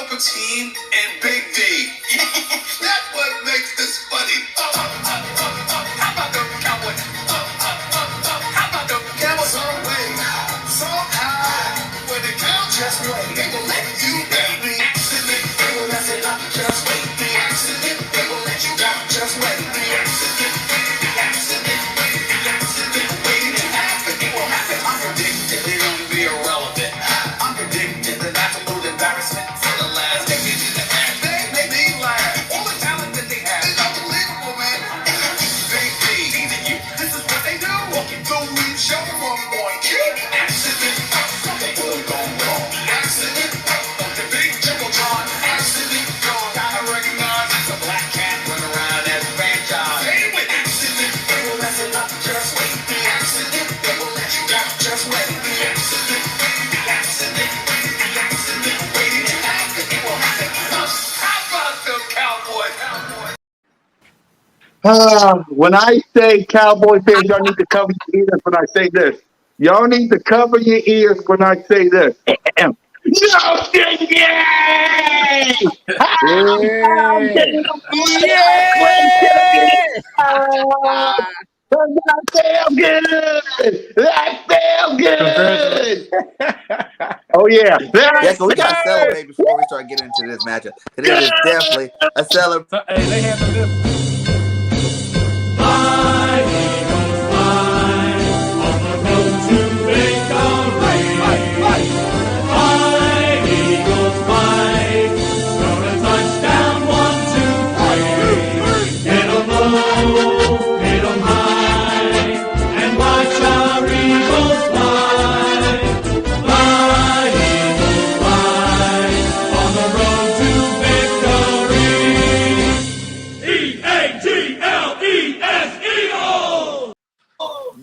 Bubba Team and Big D. That's what makes this funny. How about the cowboy? How about the camels on way? So high, when the cow just wait, they will let you down. The accident, they will mess it up. Just wait. The accident, they will let you down. Just wait. The accident, the accident, the accident waiting to happen. It will happen. I'm predicted it won't be irrelevant. I'm predicted that that's a little embarrassment for the last. They give you the act. They make me laugh. All the talent that they have is unbelievable, man. Big D, teasing you. This is what they do. Walking through the show from one kid. Accident, something really gone wrong. Accident, the big Jumbotron. Accident, gotta recognize it's a black cat running around as a franchise. Say it with accident, they will mess it up. Just wait. The accident, they will let you down. Just wait. The accident, the accident, the accident waiting to happen. It will happen. How about the Cowboys? When I say Cowboy fans, y'all need to cover your ears when I say this. Y'all need to cover your ears when I say this. Justin, yay! That felt good. That felt good. Oh yeah. Yeah, so we gotta celebrate before we start getting into this matchup. It is definitely a celebration. Hey, they handle this.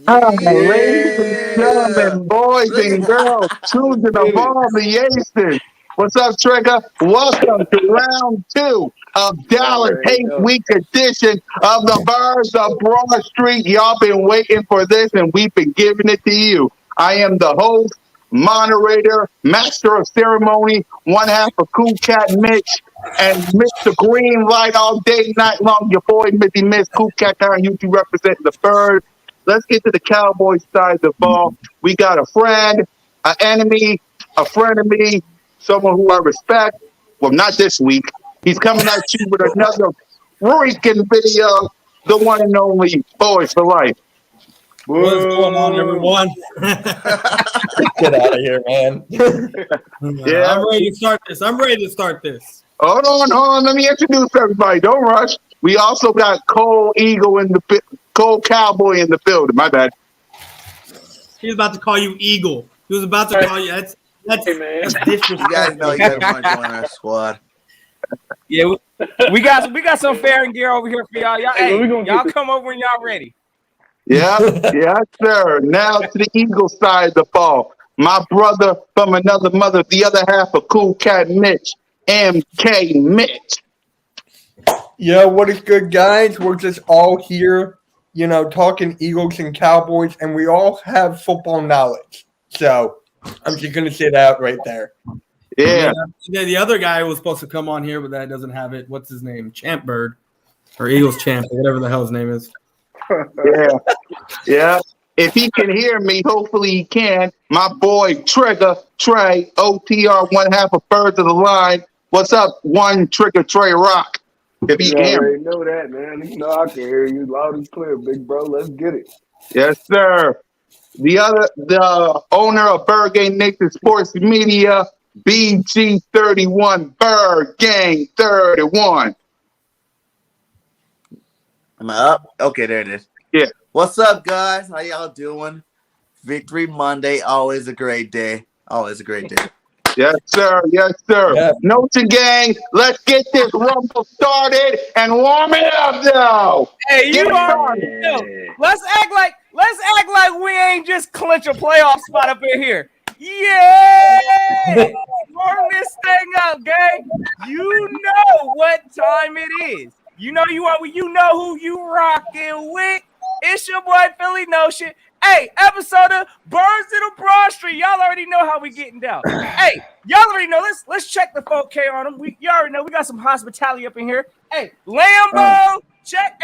Ladies and gentlemen, boys and girls, children of all creation. What's up, Trigger? Welcome to round 2 of Dallas Hate Week edition of the Birds of Broad Street. Y'all been waiting for this, and we've been giving it to you. I am the host, moderator, master of ceremony, one half of Cool Cat Mitch, and Mr. Green Light all day, night long. Your boy, Missy Miss, Cool Cat Town, YouTube representing the Birds. Let's get to the Cowboys side of the ball. We got a friend, an enemy, a frenemy, someone who I respect. Well, not this week. He's coming at you with another freaking video. The one and only Boys for Life. What's going on, everyone? Get out of here, man. Yeah. I'm ready to start this. Hold on. Let me introduce everybody. Don't rush. We also got Cole Cowboy in the building. My bad. He was about to call you Eagle. He was about to call you. That's disrespectful. You guys know you guys want to join our squad. Yeah, we got some fair and gear over here for y'all. Y'all come over when y'all ready. Yeah, yes, sir. Now to the Eagle side of the ball. My brother from another mother, the other half of Cool Cat Mitch, MK Mitch. Yo, what is good, guys? We're just all here, talking Eagles and Cowboys, and we all have football knowledge. So I'm just going to say that right there. Yeah. The other guy was supposed to come on here, but that doesn't have it. What's his name? Champ Bird or Eagles Champ, or whatever the hell his name is. Yeah. If he can hear me, hopefully he can. My boy Trigger Trey, OTR, one half of Birds of the Line. What's up, one Trigger Trey Rock? If he can hear me. Know that, man. You know I can hear you loud and clear, big bro. Let's get it. Yes, sir. The owner of Bird Gang Nation Sports Media, BG31, Bird Gang 31. Am I up? Okay, there it is. Yeah. What's up, guys? How y'all doing? Victory Monday, always a great day. Always a great day. Yes, sir. Yes, sir. Yeah. Notre gang, let's get this rumble started and warm it up, though. Hey, let's act like we ain't just clinch a playoff spot up in here. Yeah, warm this thing up, gang. You know what time it is. You know who you rocking with. It's your boy Philly Notion, Hey, episode of Birds in the Broad Street. Y'all already know how we getting down. Hey, y'all already know. Let's check the 4K on them. You already know we got some hospitality up in here. Hey, Lambo, check.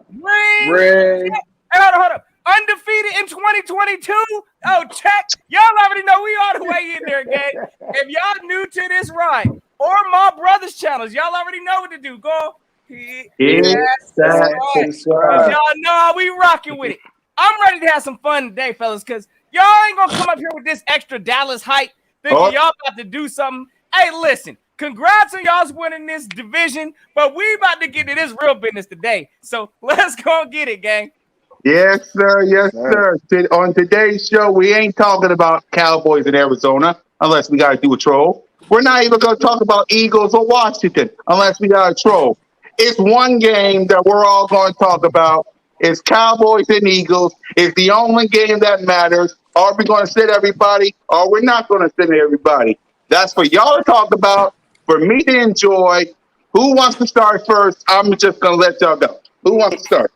Ring. Check. Hey, hold up. Undefeated in 2022. Oh, check. Y'all already know we all the way in there, gang. If y'all new to this ride or my brother's channels, y'all already know what to do. Go. Subscribe. Y'all know we rocking with it. I'm ready to have some fun today, fellas, because y'all ain't gonna come up here with this extra Dallas hype thinking y'all about to do something. Hey, listen, congrats on y'all's winning this division, but we about to get to this real business today. So let's go and get it, gang. Yes, sir. Yes, sir. On today's show, we ain't talking about Cowboys in Arizona unless we got to do a troll. We're not even going to talk about Eagles or Washington unless we got a troll. It's one game that we're all going to talk about. It's Cowboys and Eagles. It's the only game that matters. Are we going to sit everybody or we're not going to sit everybody? That's for y'all to talk about, for me to enjoy. Who wants to start first? I'm just going to let y'all go. Who wants to start?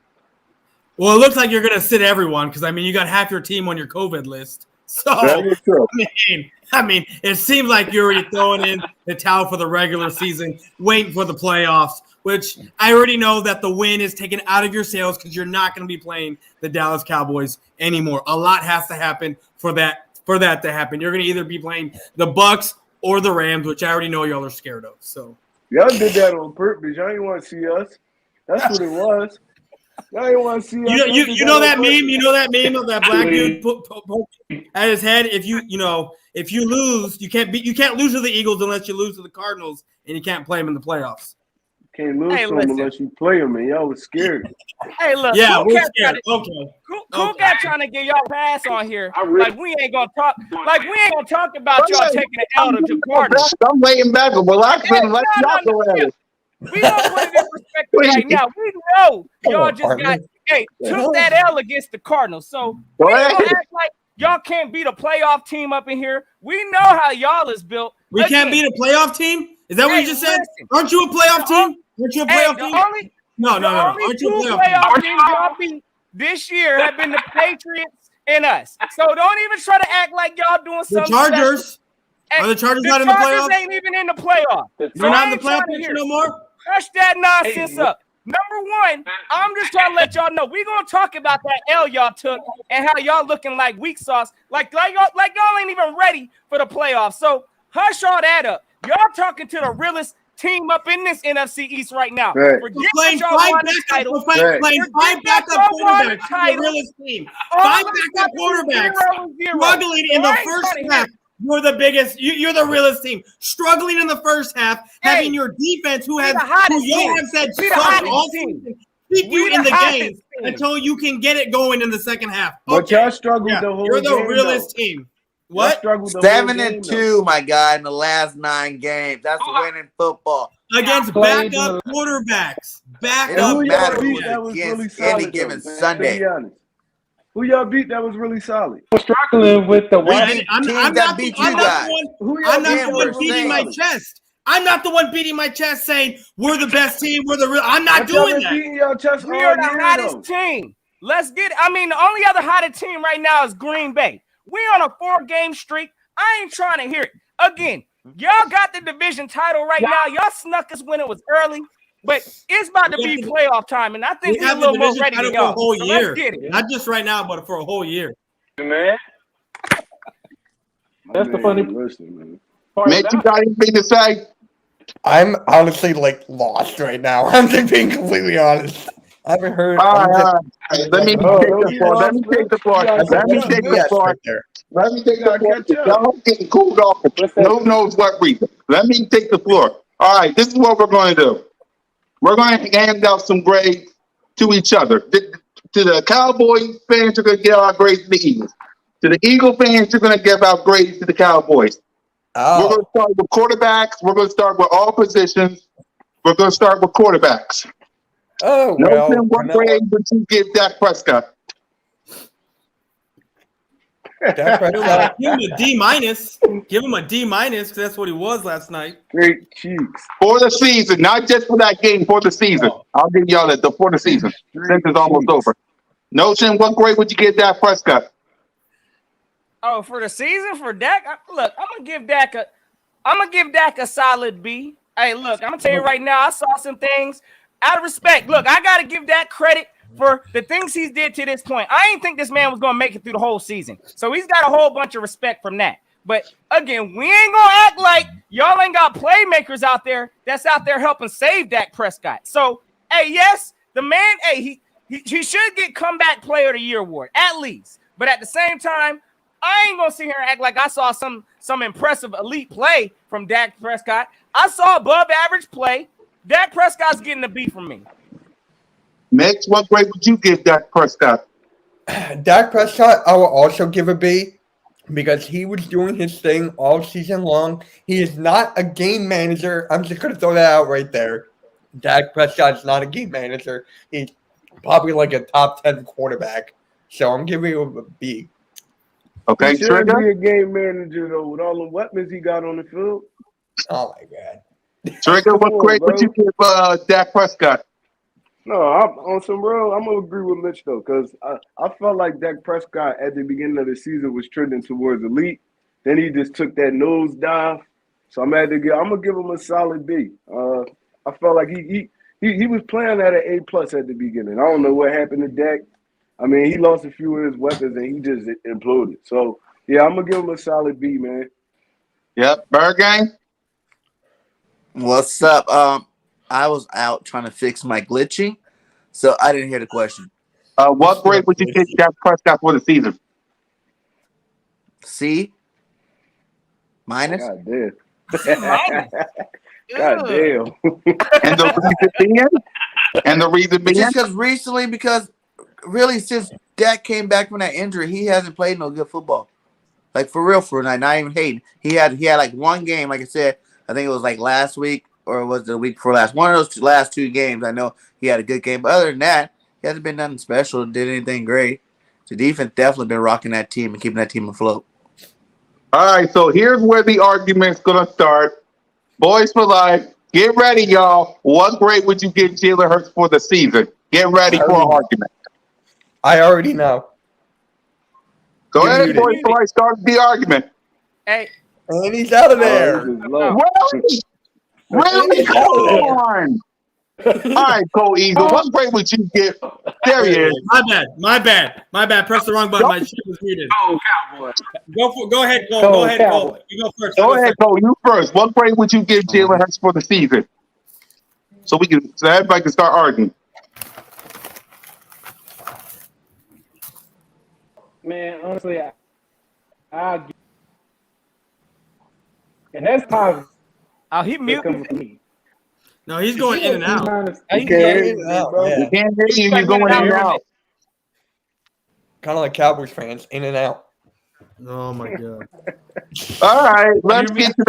Well, it looks like you're going to sit everyone because, I mean, you got half your team on your COVID list. So, Very true. I mean, it seems like you're already throwing in the towel for the regular season, waiting for the playoffs, which I already know that the win is taken out of your sails because you're not going to be playing the Dallas Cowboys anymore. A lot has to happen for that to happen. You're going to either be playing the Bucs or the Rams, which I already know y'all are scared of. So Y'all did that on purpose. Y'all didn't want to see us. That's what it was. Y'all didn't want to see us. You know that meme? You know that meme of that black dude poking at his head? If you lose, you can't lose to the Eagles unless you lose to the Cardinals, and you can't play them in the playoffs. Can't lose to them unless you play them, and y'all was scared. Hey, look. Yeah, Cool we're Cat scared. Cool Cat trying to get y'all pass on here. Like we ain't gonna talk about y'all taking an L to the Cardinals. I'm laying back and relaxing. Let y'all go at it. We gonna put it in perspective right now. We know y'all just took that L against the Cardinals. So we ain't gonna act like y'all can't beat a playoff team up in here. We know how y'all is built. We can't beat a playoff team? Is that what you just said? Aren't you a playoff team? Aren't you a playoff team? No. Aren't you a playoff team y'all beat this year have been the Patriots and us. So don't even try to act like y'all doing something. The Chargers. Are the Chargers not in the playoffs? The Chargers ain't even in the playoffs. They're not in the playoff picture no more? Hush that nonsense up. Number one, I'm just trying to let y'all know we're gonna talk about that L y'all took and how y'all looking like weak sauce, like y'all ain't even ready for the playoffs. So hush all that up. Y'all talking to the realest team up in this NFC East right now. Right. We're playing five backup quarterbacks. The realest team. Five backup quarterbacks struggling in the first half. You're the biggest. You're the realest team. Struggling in the first half, having your defense, who y'all have said suck all season, keep you in the game until you can get it going in the second half. But y'all struggled the whole game. You're the realest team. What? 7-2, my guy, in the last 9 games. That's winning football. Against backup quarterbacks. It doesn't matter who's against any given Sunday. Who y'all beat that was really solid? We're struggling with the I'm not the one beating my chest. I'm not the one beating my chest saying we're the best team. We're the real. I'm not doing that. We are the hottest team. Let's get it. I mean, the only other hottest team right now is Green Bay. We on a 4-game streak. I ain't trying to hear it. Again, y'all got the division title right now. Y'all snuck us when it was early. But it's about to be playoff time, and I think we're a little more ready to go. For a whole year. Let's get it. Not just right now, but for a whole year. Man. That's the funny part. Mitch, you got anything to say? I'm honestly lost right now. I'm just being completely honest. I haven't heard. All right. Let me take the floor. Y'all getting cooled off for no knows what reason. Let me take the floor. All right, this is what we're going to do. We're going to hand out some grades to each other. To the Cowboys fans, you're going to give out grades to the Eagles. To the Eagle fans, you're going to give out grades to the Cowboys. We're going to start with quarterbacks. We're going to start with all positions. We're going to start with quarterbacks. Oh, well. What grade would you give Dak Prescott? Dak Prescott. Give him a D-. Give him a D- because that's what he was last night. Great cheeks. For the season, not just for that game, for the season. I'll give y'all that for the season since it's almost over. Notion, what grade would you give Dak Prescott? Oh, for the season for Dak, look, I'm gonna give Dak a solid B. Hey, look, I'm gonna tell you right now, I saw some things out of respect. Look, I gotta give Dak credit for the things he's did to this point. I ain't think this man was gonna make it through the whole season, so he's got a whole bunch of respect from that. But again, we ain't gonna act like y'all ain't got playmakers out there that's out there helping save Dak Prescott. So, hey, yes, the man, hey, he should get comeback player of the year award at least. But at the same time, I ain't gonna sit here and act like I saw some impressive elite play from Dak Prescott. I saw above average play. Dak Prescott's getting a B from me. Mix, what grade would you give Dak Prescott? Dak Prescott, I will also give a B because he was doing his thing all season long. He is not a game manager. I'm just going to throw that out right there. Dak Prescott is not a game manager. He's probably like a top 10 quarterback. So I'm giving him a B. Okay, He should Trigger. be a game manager though, with all the weapons he got on the field. Oh my God. Trigger, what grade would you give Dak Prescott? No, I'm on some real. I'm gonna agree with Mitch though, because I felt like Dak Prescott at the beginning of the season was trending towards elite. Then he just took that nosedive. So I'm gonna give him a solid B. I felt like he was playing at an A+ at the beginning. I don't know what happened to Dak. I mean, he lost a few of his weapons and he just imploded. So yeah, I'm gonna give him a solid B, man. Yep, Bird Gang. What's up? I was out trying to fix my glitching, so I didn't hear the question. What grade would you give Dak Prescott for the season? C minus. God damn. Minus. God damn. And the reason being? And the reason being? Just because really since Dak came back from that injury, he hasn't played no good football. Like for real, not even hating. He had like one game, like I said, I think it was like last week or was it the week before last. One of those last two games, I know he had a good game. But other than that, he hasn't been nothing special, did anything great. The defense definitely been rocking that team and keeping that team afloat. All right, so here's where the argument's going to start. Boys for life, get ready, y'all. What grade would you give Jalen Hurts for the season? Get ready for an argument. I already know. Go ahead, boys for life, start the argument. Hey, And he's out of there. Really? Come on. All right, Cole Eagle, what grade would you give? There he is. My bad. Press the wrong button. My shit was muted. Oh, Cowboy. Go ahead, Cole. Go, Go ahead, Cowboy. Cole. You go first. Go ahead, Cole, you first. What grade would you give Jalen Hurts for the season? So everybody can start arguing. Man, honestly, I'll give. And that's positive. oh, he muted. Coming from me. No, he's going in and out. You can't hear you. You're going in and out. Kind of like Cowboys fans, in and out. Oh my god. All right, let's get to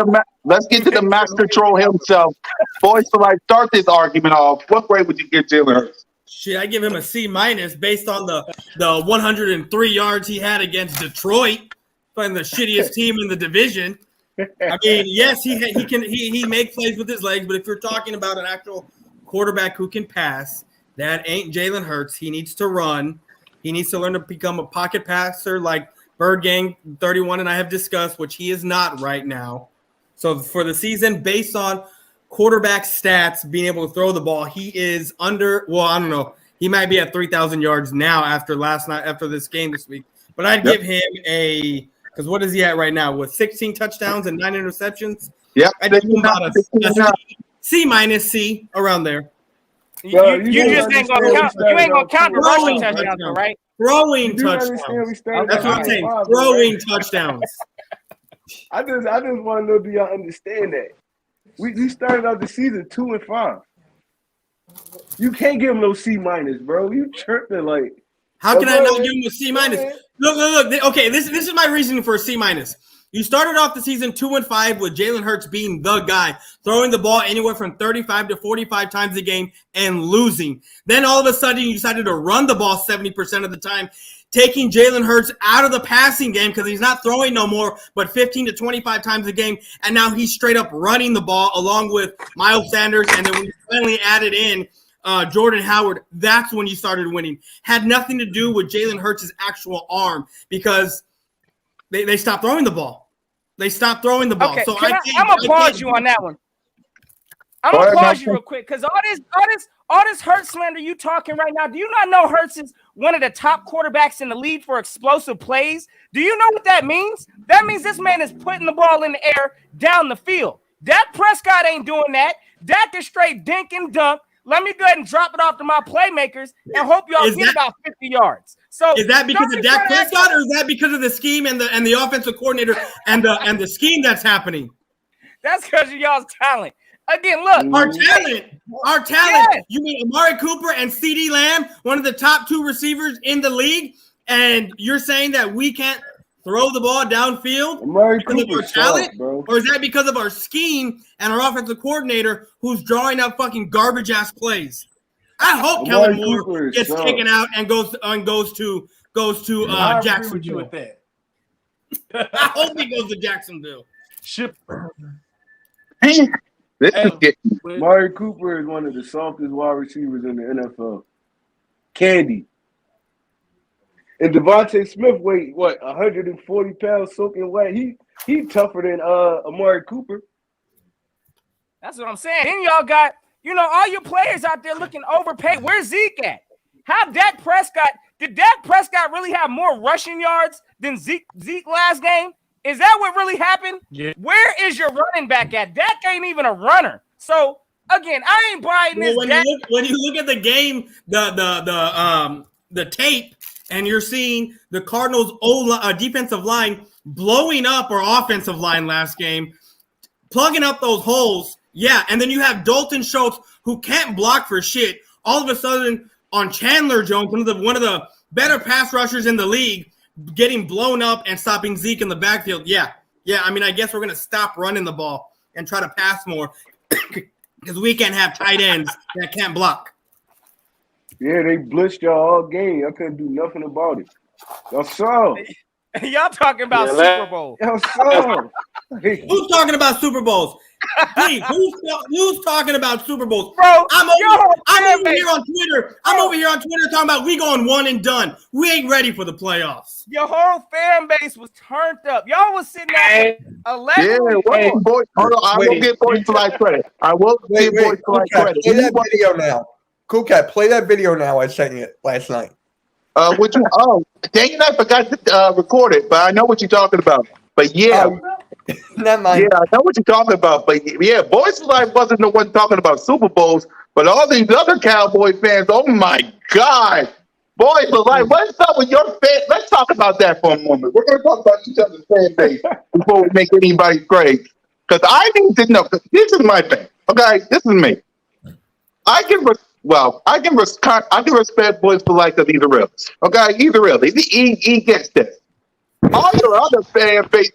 the master troll himself. Boys for life, start this argument off. What grade would you give Jalen Hurts? Shit, I give him a C- based on the 103 yards he had against Detroit, playing the shittiest team in the division. I mean, yes, he make plays with his legs, but if you're talking about an actual quarterback who can pass, that ain't Jalen Hurts. He needs to run. He needs to learn to become a pocket passer like Bird Gang 31 and I have discussed, which he is not right now. So for the season, based on quarterback stats, being able to throw the ball, he is under. Well, I don't know. He might be at 3,000 yards now after this game this week. But I'd give him a. Because what is he at right now with 16 touchdowns and 9 interceptions? Yep. I give him about a C- around there. You just ain't gonna count. You ain't gonna count the rushing touchdowns, though, right? Throwing touchdowns. That's what I'm saying. Throwing touchdowns. I just want to know, do y'all understand that? We started out the season 2-5. You can't give him no C-, bro. You tripping like. How can I not give him a C-? Look. Okay, this is my reasoning for a C-. You started off the season 2-5 with Jalen Hurts being the guy, throwing the ball anywhere from 35 to 45 times a game and losing. Then all of a sudden you decided to run the ball 70% of the time, taking Jalen Hurts out of the passing game because he's not throwing no more, but 15 to 25 times a game. And now he's straight up running the ball along with Miles Sanders. And then when you finally added in Jordan Howard, that's when you started winning. Had nothing to do with Jalen Hurts' actual arm because They stopped throwing the ball. They stopped throwing the ball. Okay, So I'm gonna pause you on that one. I'm gonna pause you real quick because all this Hurts slander you talking right now. Do you not know Hurts is one of the top quarterbacks in the league for explosive plays? Do you know what that means? That means this man is putting the ball in the air down the field. Dak Prescott ain't doing that. Dak is straight dink and dunk. Let me go ahead and drop it off to my playmakers and hope y'all get about 50 yards. So is that because of Dak Prescott, or is that because of the scheme and the offensive coordinator and the scheme that's happening? That's because of y'all's talent. Again, look. Our talent. Yeah. You mean Amari Cooper and CeeDee Lamb, one of the top 2 receivers in the league, and you're saying that we can't throw the ball downfield because of our talent? Or is that because of our scheme and our offensive coordinator who's drawing up fucking garbage-ass plays? I hope Kellen Moore gets taken out and goes to Jacksonville. With that. I hope he goes to Jacksonville. Amari Cooper is one of the softest wide receivers in the NFL. Candy. And Devontae Smith weighed 140 pounds soaking wet. He tougher than Amari Cooper. That's what I'm saying. Then y'all got, all your players out there looking overpaid. Where's Zeke at? Did Dak Prescott really have more rushing yards than Zeke last game? Is that what really happened? Yeah. Where is your running back at? Dak ain't even a runner. So again, I ain't buying this. When you look at the game, the tape, and you're seeing the Cardinals' defensive line blowing up our offensive line last game, plugging up those holes. Yeah, and then you have Dalton Schultz, who can't block for shit, all of a sudden on Chandler Jones, one of the better pass rushers in the league, getting blown up and stopping Zeke in the backfield. Yeah. I mean, I guess we're going to stop running the ball and try to pass more because we can't have tight ends that can't block. Yeah, they blitzed y'all all game. I couldn't do nothing about it. Y'all saw. Y'all talking about Super Bowl. Y'all saw. Who's talking about Super Bowls? Please, who's talking about Super Bowls? Bro, I'm over here on Twitter. I'm over here on Twitter talking about we going one and done. We ain't ready for the playoffs. Your whole fan base was turned up. Y'all was sitting there 11. Yeah, boy, hold on. I will give boys for like credit. I will give boys for like credit. Play that video now. Cool Cat, play that video now. I sent you last night. Which one? Oh, dang it! I forgot to record it, but I know what you're talking about. But yeah. Not mine. Yeah, I know what you're talking about, but yeah, Boys for Life wasn't the one talking about Super Bowls, but all these other Cowboy fans, oh my God. Boys for Life, what's up with your fan? Let's talk about that for a moment. We're going to talk about each other's fan base before we make anybody great. Because I need to know, this is my thing, okay? This is me. I can respect Boys for Life because he's a realist, okay? He's a realist. He gets this. All your other fan base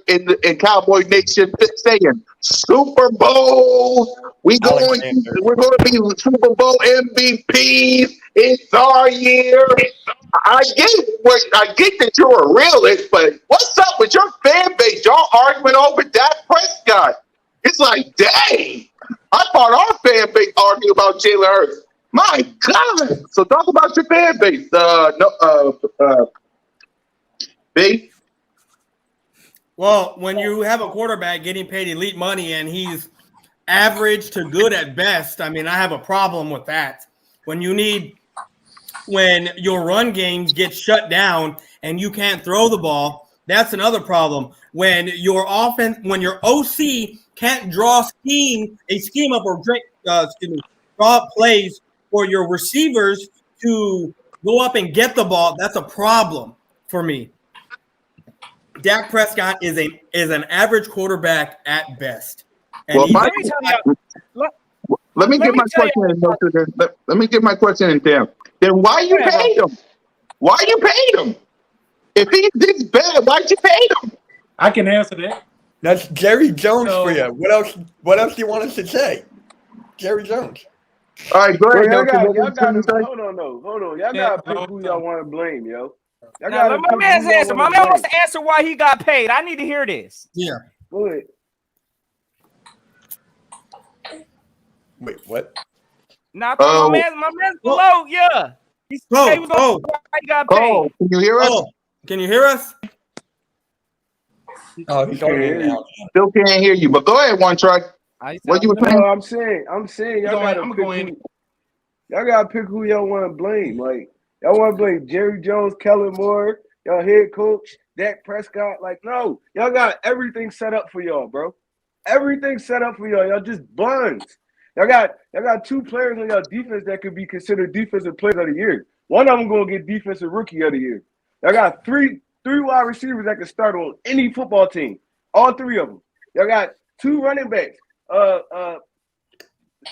in Cowboy Nation saying Super Bowl, we're going to be Super Bowl MVPs. It's our year. I get that you're a realist, but what's up with your fan base? Y'all arguing over Dak Prescott. It's like, dang. I thought our fan base argued about Jalen Hurts. My God. So talk about your fan base. B? Well, when you have a quarterback getting paid elite money and he's average to good at best, I mean, I have a problem with that. When your run game gets shut down and you can't throw the ball, that's another problem. When your OC can't draw a scheme up or draw up plays for your receivers to go up and get the ball, that's a problem for me. Dak Prescott is an average quarterback at best. And well, let me get my question in there. Then why you paid him? Why you paid him? If he's this bad, why'd you pay him? I can answer that. That's Jerry Jones for you. What else do you want us to say? Jerry Jones. All right, go ahead. Hold on. Y'all gotta pick who y'all want to blame, yo. Now, my man's answer. My man wants to answer why he got paid. I need to hear this. Yeah. Go ahead. Wait, what? Now, my man's below. Yeah. He got paid. Can you hear us? Can you hear us? Oh, he's on it now. Still can't hear you, but go ahead, one truck. What you were saying? No, I'm saying y'all gotta pick who y'all want to blame. Like y'all want to blame Jerry Jones, Kellen Moore, y'all head coach, Dak Prescott. Like no, y'all got everything set up for y'all, bro. Everything set up for y'all. Y'all just buns. Y'all got 2 players on y'all defense that could be considered defensive players of the year. One of them gonna get defensive rookie of the year. Y'all got three wide receivers that can start on any football team. All 3 of them. Y'all got 2 running backs.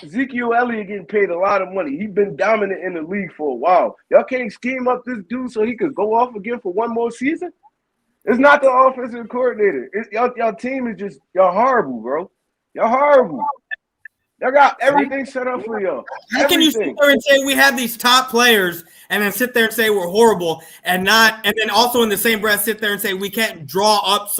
Ezekiel Elliott getting paid a lot of money. He's been dominant in the league for a while. Y'all can't scheme up this dude so he could go off again for one more season? It's not the offensive coordinator. It's y'all team is just y'all horrible, bro. Y'all horrible. Y'all got everything set up for y'all. How can you sit there and say we have these top players and then sit there and say we're horrible and then also in the same breath sit there and say we can't draw up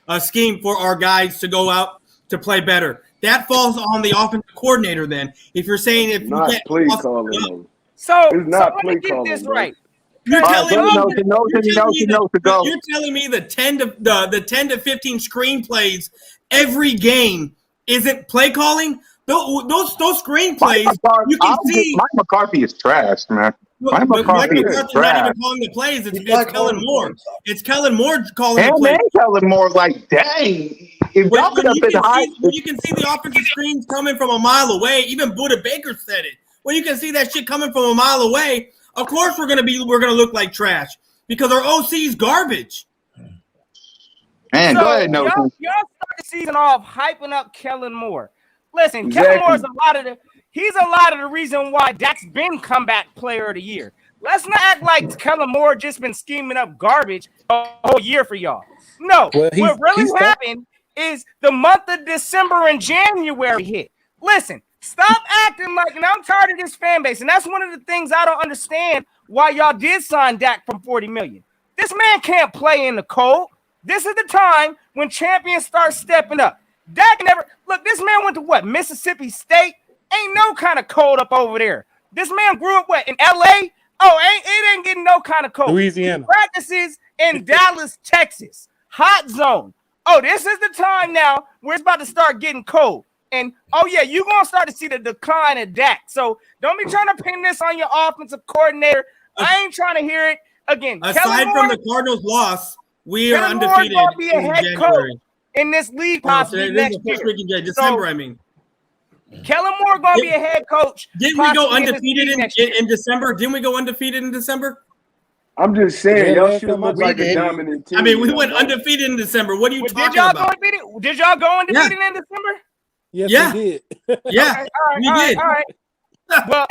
a scheme for our guys to go out to play better? That falls on the offensive coordinator then. If you're saying if not you can't play calling them. So It's not let me play get calling, this bro. right. You're telling me the 10 to 15 screenplays every game isn't play calling? Those screenplays you can see. Mike McCarthy is trash, man. Mike But Mike McCarthy is McCarthy's not trash. even calling the plays. It's Kellen Moore. It's Kellen Moore calling the And plays. man, Kellen Moore, like, dang. If y'all could have been high, When you can see the offensive screens coming from a mile away, even Buda Baker said it. When you can see that shit coming from a mile away, of course we're gonna look like trash because our OC's garbage. man, So go ahead, y'all Notion. start the season off hyping up Kellen Moore. Listen, Exactly. Kellen Moore's he's a lot of the reason why Dak's been comeback player of the year. Let's not act like Kellen Moore just been scheming up garbage a whole year for y'all. No, what really happened is the month of December and January hit. Listen, stop acting like, and I'm tired of this fan base, and that's one of the things I don't understand why y'all did sign Dak from $40 million. This man can't play in the cold. This is the time when champions start stepping up. Dak never look. This man went to what? Mississippi State. Ain't no kind of cold up over there. This man grew up what in L.A. Oh, it ain't getting no kind of cold. Louisiana. He practices in Dallas, Texas. Hot zone. Oh, this is the time now where it's about to start getting cold. And oh yeah, you're gonna start to see the decline of Dak. So don't be trying to pin this on your offensive coordinator. I ain't trying to hear it again. Aside from the Cardinals' loss, we are undefeated gonna be a in head January. coach in this league possibly This is next the first year. week in December. I mean, Kellen Moore gonna be a head coach. Didn't we go possibly in this undefeated league next year. in December? Didn't we go undefeated in December? I'm just saying, Yeah, y'all last should have time I looked like a checked. dominant team. I mean, we y'all went don't. undefeated in December. What are you Did talking y'all go about? undefeated? Did y'all go undefeated in December? Yes, Yeah. we did. Yeah, Okay, we did. all right. Well,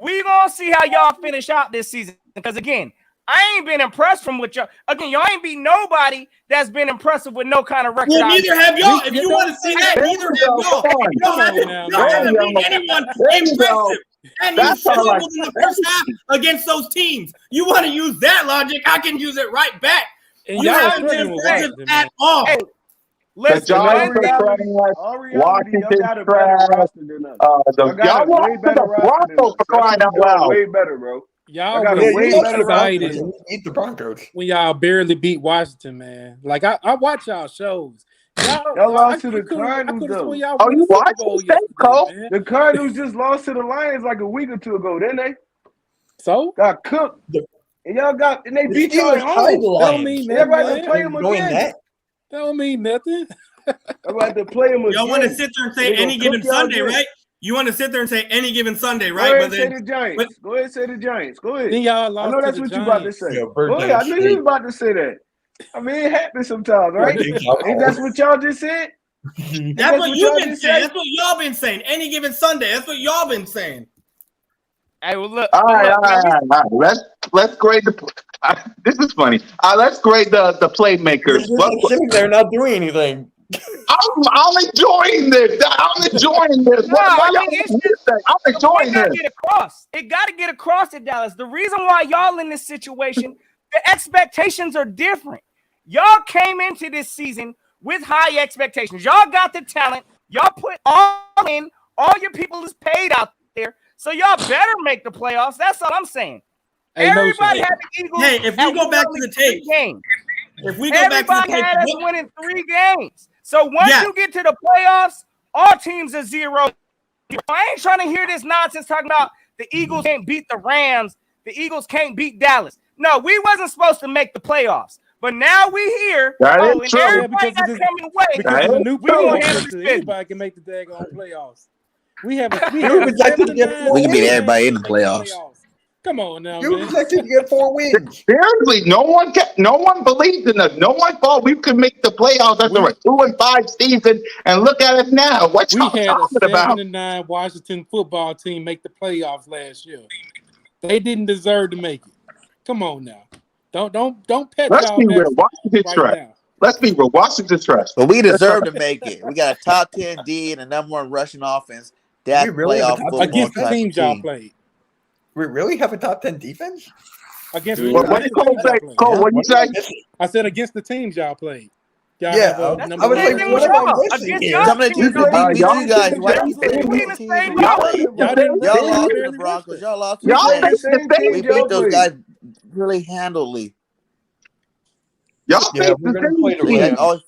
we gonna see how y'all finish out this season because again, I ain't been impressed from what y'all. Again, y'all ain't beat nobody that's been impressive with no kind of record. Well, out neither there. have y'all. If you want to see that, There neither you have go. y'all. Come on. Y'all haven't now. There you beat go. anyone There you go. impressive. And you That's all I struggled in the first half against those teams. You want to use that logic? I can use it right back. And You y'all haven't been struggling with impressive Washington, at man. all. Hey, The listen, Giants are trash. All reality, y'all Washington got a better trash. roster than us. Y'all got Y'all a way lost to better the roster than Broncos us. for Y'all crying should out be doing loud. way better, bro. Y'all got a was way better roster. excited Eat the Broncos. when y'all barely beat Washington, man. Like I watch y'all shows. Y'all lost to I the could've Cardinals, sworn though. y'all Oh, won you the Super watched Bowl the state, Cole? yesterday, man. The Cardinals just lost to the Lions like a week or two ago, didn't they? So Got cooked. And they The beat y'all at Steelers played the home. that don't Lions. mean They're nothing, about to man. play them Doing again. that. That don't mean nothing. They're about to play them again. Y'all want to sit there and say They gonna any given cook y'all Sunday, again. right? You want to sit there and say any given Sunday, Go right? ahead But and say then, the Giants. Go ahead and say the Giants. Go ahead. Then y'all I lost know to that's the what you about to Giants. say. Your Go birthday ahead. I knew you streak. was about to say that. I mean, it happens sometimes, right? Birthday Ain't that's what y'all just said? that's what you've been just saying. said? That's what y'all been saying. Any given Sunday. That's what y'all been saying. Hey, well, look. All right, let me- all right. Let's grade the. This is funny. Let's grade the playmakers. You're just sitting there not doing anything. I'm enjoying this. I'm enjoying this. No, Why I y'all mean, it's doing just- this thing? I'm The point enjoying got to this. get across. It got to get across to Dallas. The reason why y'all in this situation, the expectations are different. Y'all came into this season with high expectations. Y'all got the talent. Y'all put all in. All your people is paid out there. So y'all better make the playoffs. That's all I'm saying. Hey, no Everybody shit. had the Eagles. Hey, if we at go back to only the 3 tape, games. If we go back to Everybody had us winning 3 games. So once you get to the playoffs, all teams are 0. I ain't trying to hear this nonsense talking about the Eagles can't beat the Rams. The Eagles can't beat Dallas. No, we wasn't supposed to make the playoffs. But now we here. And everybody got coming away. Because of the new playoffs, anybody can make the daggone playoffs. We have a we can beat everybody in the playoffs. Come on now, You man. projected to get 4 wins. Seriously, no one believed in us. No one thought we could make the playoffs after a 2-5 season. And look at us now. What We y'all had a talking about? 7-9 Washington football team make the playoffs last year. They didn't deserve to make it. Come on now. Don't pet Let's y'all be real. best Washington right trash. now. Let's be real. Washington trash. But we deserve to make it. We got a top 10 D and a number 1 rushing offense. That We really have a playoff top football Against the type teams of y'all team. played. We really have a top 10 defense? Against What the did Cole teams y'all say? played. Cole, what you say? I said against the teams y'all played. Y'all Yeah, have a That's number I was the like, same thing what with am I y'all. missing Against here? y'all Some of the teams, teams that beat y'all you guys. Why think you the saying same we team. the team Y'all we played? Y'all didn't Y'all lost to barely the Broncos. missed it. Y'all lost to Y'all the think Jets. the same We team. beat those guys really handily. Y'all Yeah, think we're the gonna play the same Yeah, team. Rams. always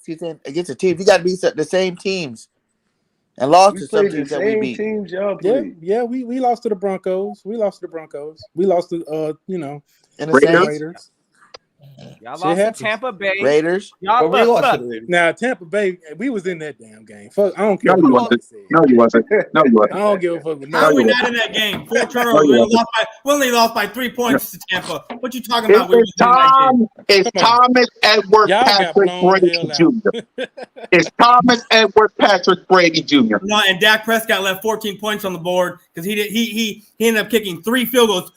against the team. You got to beat the same teams, and lost We to some played the teams that we same beat. teams y'all Yeah, played. yeah, we lost to the Broncos. We lost to In the the Raiders? Raiders. Y'all Shit lost to happens. Tampa Bay. Raiders. Y'all But we lost to look. the Raiders. Now Tampa Bay, we was in that damn game. Fuck, I don't No, care you what wasn't. nobody said. No, you wasn't. No, you I wasn't. don't give a fuck what How are No, we you nobody not wasn't. in that game? 4 No, turnovers. you wasn't. We only lost by 3 points to Tampa. What you talking about? We It's was in that game. It's Come on. Thomas Edward Y'all got Patrick blown the Brady hell out. Jr. It's Thomas Edward Patrick Brady Jr. No, and Dak Prescott left 14 points on the board because he ended up kicking 3 field goals,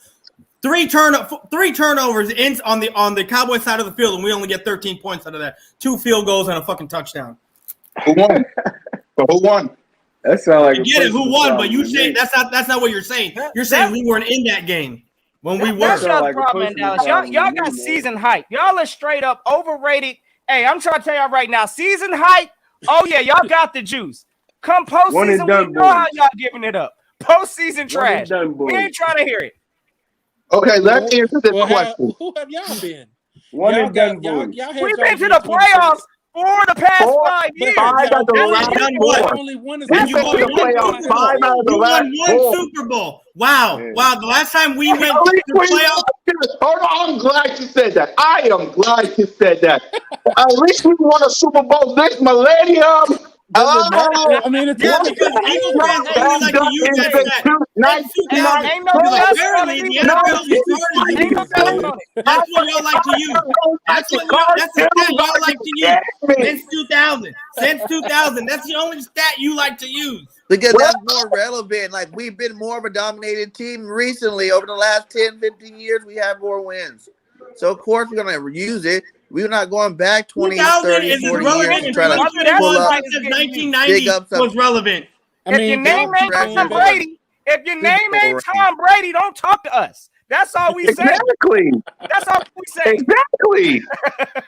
3 turnovers on the Cowboys side of the field, and we only get 13 points out of that. 2 field goals and a fucking touchdown. Who won? But who won? That sounds like I a get it, who personal won, but problem you to saying me. that's not what you're saying. You're saying we weren't in that game when we were. That's sound y'all's like a problem in personal Dallas. problem Y'all to me, got man. season hype. Y'all are straight up overrated. Hey, I'm trying to tell y'all right now, season hype. Oh yeah, y'all got the juice. Come One and postseason, we done, know how boys. y'all giving it up. Postseason One and trash. done, We boys. ain't trying to hear it. Okay, let's answer this Well, question. who have y'all been? One Y'all and done, got y'all boys. had We've y'all been to win the 20. playoffs for the past 4, 5 years. 5 out of the Y'all last done y'all four. only won a We've And you been won to the one playoffs Super Bowl. 5 out of the You last won one 4. Super Bowl. Wow. Yeah. Wow. The last time we went At to least the we playoffs, hold on, I'm glad you said that. I am glad you said that. At least we won a Super Bowl this millennium. Does it matter? Hello. I mean, it's yeah, What because the Eagles heck fans y'all only have like to done use in that the stat. Since 1990? Ain't no because dust on apparently it the either. NFL restarted Ain't no using dust it. on it. That's what y'all like to use. That's the stat y'all like to use. Since 2000. Since 2000. That's the only stat you like to use. Because Well- that's more relevant. Like, we've been more of a dominated team recently. Over the last 10, 15 years, we have more wins. So, of course, we're going to use it. We're not going back 20, 2000 30, is as 40 years relevant to in try to 2021 pull up, as big 1990 up some. was relevant. I If mean, your name y'all ain't going Tom back. Brady, if your name ain't Tom Brady, don't talk to us. That's all we say. Exactly. That's all we say. Exactly.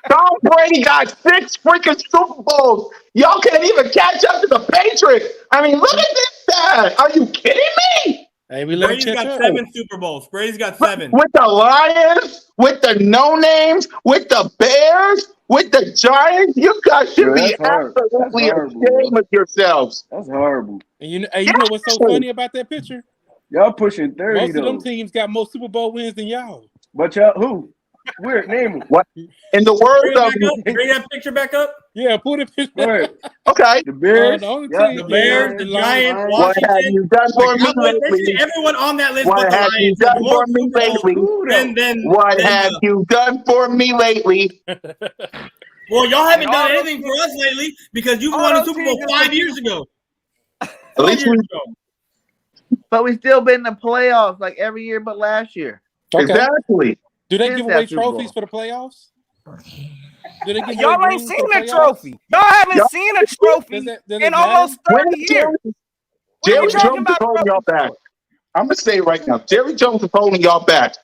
Tom Brady got 6 freaking Super Bowls. Y'all can't even catch up to the Patriots. I mean, look at this stat. Are you kidding me? Hey, we let Brady's him catch got up. 7 Super Bowls. Brady's got 7. With the Lions, with the no-names, with the Bears, with the Giants, you guys should Yo, be that's hard. That's absolutely horrible, ashamed bro. of yourselves. That's horrible. And you know what's so funny about that picture? Y'all pushing 30 Most of them though. teams got more Super Bowl wins than y'all. But y'all who? Where? Name them. What? In the Bring words it back up. of Bring that picture back up. Yeah, put it picture. Where? okay, The Bears. the only Yup. team- The Bears, the the Giants, Lions. what have Washington. you done for me Cowboys, basically lately? everyone on that list What but the have you Lions done has more for me Super Bowls lately? Who though? than What have you done for me lately? Well, y'all haven't And done all those anything for us lately because you all won a those Super Bowl teams 5 years ago. At 4 least years we ago. But we still been in the playoffs like every year but last year. Okay. Exactly. Do they Since give that away Super trophies Bowl. for the playoffs? Do they give Y'all away ain't rings seen for the that playoffs? trophy. Y'all haven't Y'all- seen a trophy Does it in matter? almost When 30 is years. Jerry, What are Jerry you talking Jones is about? holding y'all back. I'm gonna say it right now. Jerry Jones is holding y'all back.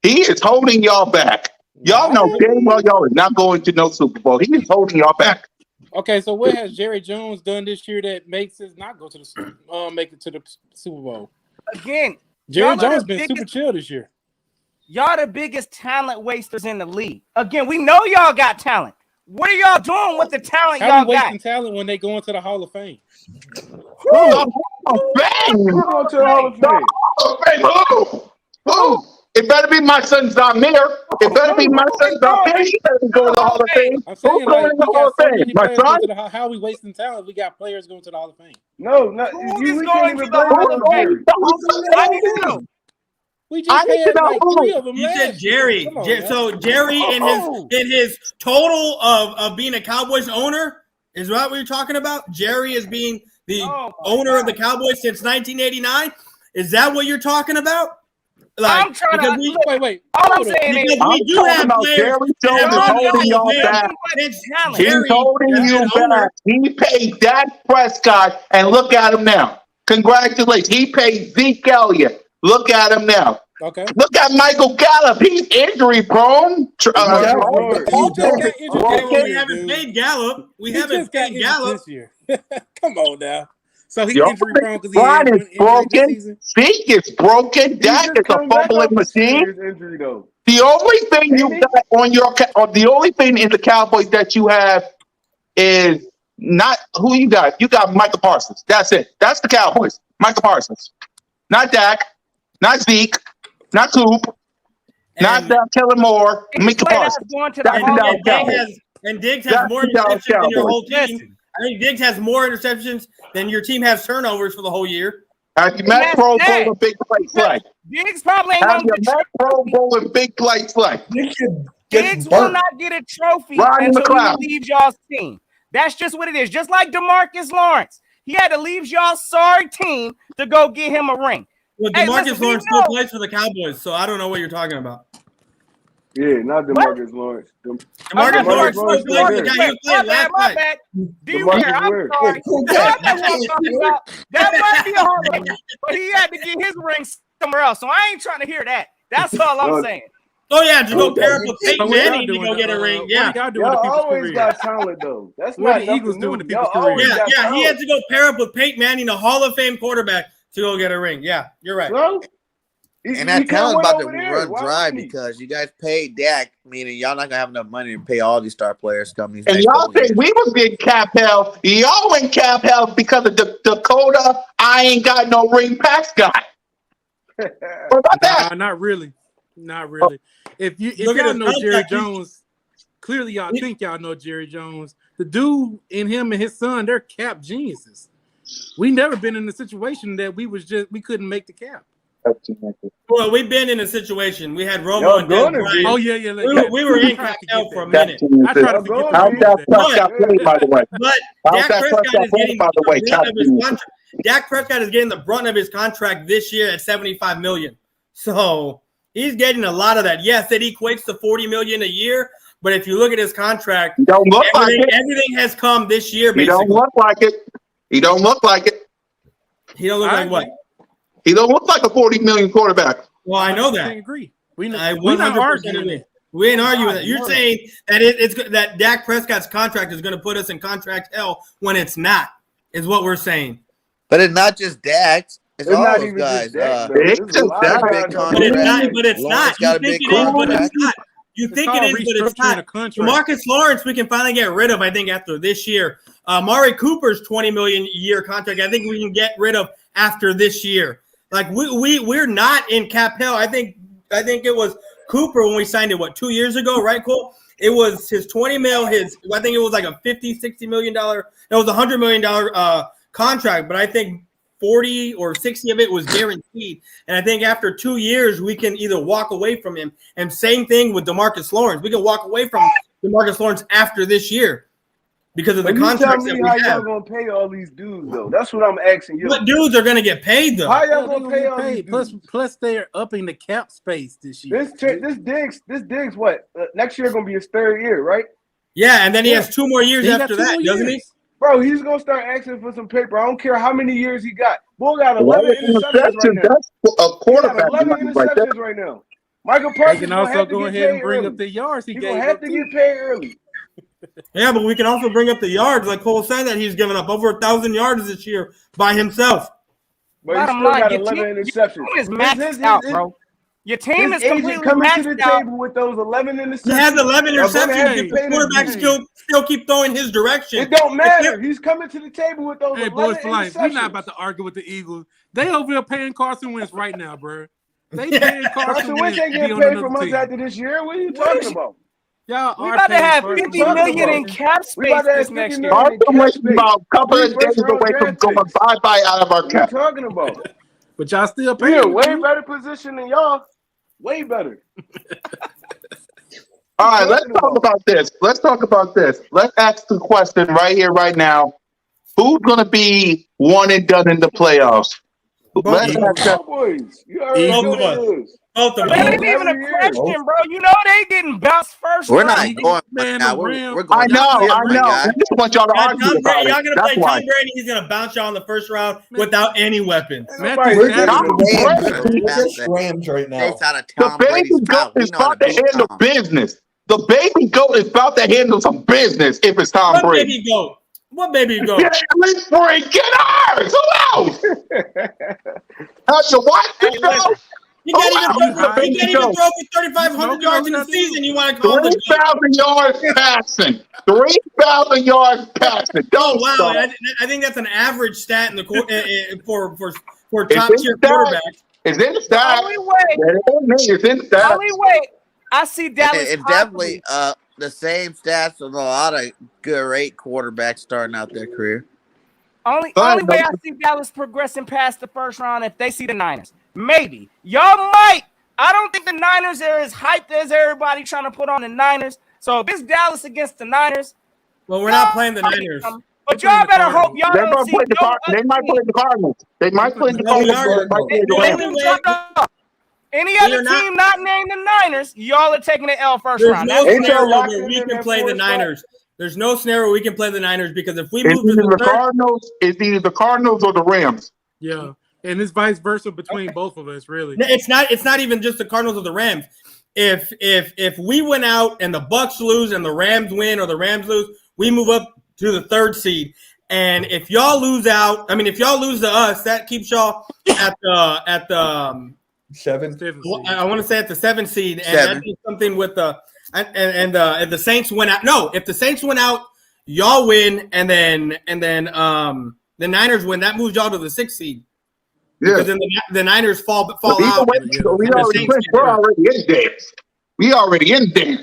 He is holding y'all back. Y'all know damn well y'all is not going to no Super Bowl. He is holding y'all back. Okay, so what has Jerry Jones done this year that makes us not go to the make it to the Super Bowl? Again, Jerry y'all are Jones the been biggest- super chill this year. y'all the biggest talent wasters in the league. Again, we know y'all got talent. What are y'all doing with the talent How y'all we got? wasting talent when they go into the Hall of Fame? Oh, Who's going to the Hall of Fame? Who? It better be my son Zamir. It better be my son Zamir. He better go to the Hall of Fame. I'm Who's saying, going like, to the we Hall got of so Fame? many My players going son? to the How are we wasting talent? We got players going to the Hall of Fame. No, Who is we going can't to even the blame Hall it of on Fame? Jerry. I need to know. We I just need to had know like who. 3 of them You last said year. Jerry. Come on, man. So Jerry in his total of being a Cowboys owner is that what you're talking about? Jerry as being the owner of the Cowboys since 1989. Is that what you're talking about? I'm trying to wait. All I'm saying is I'm do talking have about players Jerry that Jones have is gone to the holding Hall of y'all Fame back. since talent. He's Jerry holding has you been owner. back. He paid Dak Prescott, and look at him now. Congratulations. He paid Zeke Elliott. Look at him now. Okay. Look at Michael Gallup. He's injury prone. Marcus Lawrence. He just got injured Okay, well, this we year, haven't dude. paid Gallup. We He haven't just got paid injured Gallup. this year. Come on now. So he's Your injury prone because he line had is one injury this broken. season. Zeke is broken. He Dak just is a come back fumbling off a machine. serious injury, though. The only thing you Ain't he? got on your or the only thing in the Cowboys that you have is not who you got. You got Michael Parsons. That's it. That's the Cowboys. Michael Parsons. Not Dak. Not Zeke. Not Coop. Not Kellen Moore. Micah Parsons. Going to the That's Hall the of Dallas Fame. Cowboys. And Diggs has That's more the Dallas interceptions than your Cowboys. whole team. I think Diggs has more interceptions than your team has turnovers for the whole year. Have you met Pro Bowl and big play slay? Diggs probably ain't Have going you to get met Pro Bowl and big play slay? Diggs will not get a trophy Rodney until McLeod. he leaves y'all's team. That's just what it is. Just like DeMarcus Lawrence. He had to leave y'all's sorry team to go get him a ring. Well, Hey, DeMarcus listen, we Lawrence still know- plays for the Cowboys, so I don't know what you're talking about. Yeah, not DeMarcus Lawrence. DeMarcus Lawrence still Lawrence plays for the where? guy he was playing last My night. bad. D. DeMarcus Ware, I'm where? sorry. Y'all know what I'm talking about. That might be a holiday, but he had to get his ring somewhere else. So I ain't trying to hear that. That's all I'm saying. Oh yeah, to go pair up with So Peyton what y'all Manning to doing? go get a ring. Yeah, What do y'all do in the Y'all people's always career? got talent, though. That's What not the nothing Eagles do in new. the Y'all people's career? always got he talent. had to go pair up with Peyton Manning, a Hall of Fame quarterback, to go get a ring. Yeah, you're right. So, And that talent's about to run dry because you guys paid Dak, meaning y'all not gonna have enough money to pay all these star players coming these And next y'all couple think years. we was getting cap hell. Y'all went cap hell because of the Dakota I ain't got no ring packs guy. What about that? Nah, not really. Not really. If Look at y'all his know Jerry contract. Jones, clearly y'all think y'all know Jerry Jones. The dude and him and his son, they're cap geniuses. We never been in a situation that we couldn't make the cap. Well, we've been in a situation. We had Romo Y'all and Dez gonna Bryant. be. Oh yeah. We were in I tried to Cal get for a that. minute. I tried to forget How's the that Prescott play, by the way? But How's Dak that Prescott Prescott is play, getting by the way? the brunt of his contract. Dak Prescott is getting the brunt of his contract this year at $75 million. So he's getting a lot of that. Yes, it equates to $40 million a year. But if you look at his contract, He don't look like it. everything has come this year. He don't Basically, look like it. He don't look like it. he don't look like what? He don't look like a 40 million quarterback. Well, I know I that. agree. I We're not 100% arguing agree. it. We ain't arguing that. You're saying that that Dak Prescott's contract is going to put us in contract hell when it's not, is what we're saying. But it's not just Dak. It's all not those even guys. just Dak, though. It's There's a just lot Dak. of guys Big that- But it's not. contract. But it's Lawrence not. got You a think big it is, but contract. it's not. You think called it is, but it's restructuring not. a contract. Marcus Lawrence, we can finally get rid of. I think after this year, Amari Cooper's $20 million a year contract. I think we can get rid of after this year. Like we're not in cap hell. I think it was Cooper when we signed it. 2 years ago, right, Cole? It was his 20 mil. I think it was like a $50-60 million. It was $100 million contract, but I think 40 or 60 of it was guaranteed. And I think after 2 years, we can either walk away from him. And same thing with DeMarcus Lawrence. We can walk away from DeMarcus Lawrence after this year because of the But you tell contracts that me we how y'all have. gonna pay all these dudes, though. That's what I'm asking you. What dudes are going to get paid, though? How Yeah, y'all they gonna pay get all these paid. dudes? Plus they're upping the cap space this year. This Diggs, what? Next year gonna be his third year, right? Yeah, and then he has 2 more years He got after 2 that, more doesn't he? years. Bro, he's gonna start asking for some paper. I don't care how many years he got. Bull got 11 11 interceptions right interceptions. now. That's a He got quarterback 11 money right there. interceptions right now. Michael They Parsons can gonna also have to go get ahead paid and bring early. up the yards he He's gave gonna have up to too. get paid early. Yeah, but we can also bring up the yards, like Cole said, that he's given up over 1,000 yards this year by himself. But he Bottom still line, got your 11 team interceptions. is maxed out, bro. Your team His is agent completely coming to maxed the out. table with those 11 interceptions. He has 11 Y'all gonna have interceptions. to The pay the quarterback dude. still keep throwing his direction. It don't matter. He's coming to the table with those Hey, 11 boys for life. We're not interceptions. about to argue with the Eagles. They over here paying Carson Wentz right now, bro. They paying Carson Carson Wentz Wentz ain't to be getting on paid another from us team. after this year. What are you talking about? Y'all We are about to paying have Carson 50 Wentz. million in cap We about space to this have next 50 year. million in Carson cap Wentz is space. about a couple 3 of days first-round away from draft going picks. bye-bye out of our What are you cap. talking about? But y'all still We in a paying. way better position than y'all. Way better. All right, let's talking talk about? about this. Let's talk about this. Let's ask the question right here, right now. Who's going to be one and done in the playoffs? Let's Eagles. ask that. Cowboys. You already Both know of they us. is. Both of That us. ain't even a Every year. question, bro. You know they getting bounced first We're round. not going, my Man, guy. the We're Rams. going I to know, ship, I my know. guy. I just want y'all to Y'all, argue about it. y'all gonna That's play why. Tom Brady. He's gonna bounce y'all in the first round without any weapons. Matthew We're Stafford. just Tom Rams. Brady. We're just Rams right now. Based out of The Tom Brady's baby goat mouth. We is know how about to to beat handle Tom. business. The baby goat is about to handle some business if it's Tom What Brady. baby goat? What baby goat? Get freaking ours! Who else? Have you watched Hey, the show? listen. He can't even else throw. is the He baby can't even goat? throw for 3,500 yards in the season. You want to call him the goat? 3,000 yards passing. 3,000 yards passing. Oh Don't wow! stop. I think that's an average stat in the for It's top in tier stats. quarterbacks. It's in The stats. only way, It's in the stats. only way I see Dallas It's possibly. definitely the same stats with a lot of great quarterbacks starting out their career. Only Fine, way I but- see Dallas progressing past the first round if they see the Niners. Maybe. Y'all might. I don't think the Niners are as hyped as everybody trying to put on the Niners. So if it's Dallas against the Niners, Well, we're not playing the Niners. but y'all better hope y'all They're don't gonna see play the no Car- other They might team. play the Cardinals. They might play the No, we Cardinals. are. They might play They- the they Rams. do way- drop. Any We other are not- team not named the Niners, y'all are taking the L first There's round. no That's Ain't y'all scenario locked where in we in can that play the fourth spot? Niners. There's no scenario where we can play the Niners because if we It's move to either the the third, Cardinals. It's either the Cardinals or the Rams. Yeah. And it's vice versa between both of us, really. it's not even just the Cardinals or the Rams. If we win out and the Bucks lose and the Rams win or the Rams lose, we move up to the third seed. And if y'all lose out, if y'all lose to us, that keeps y'all at the 7. I want to say at the 7th seed, and Seven. that is something with the and the Saints win out. No, if the Saints win out, y'all win, and then the Niners win. That moves y'all to the 6th seed. Yeah. Because then the Niners fall But either out. way, Yeah. we And the already Saints clinched. get We're hurt. already in dance. We already in dance.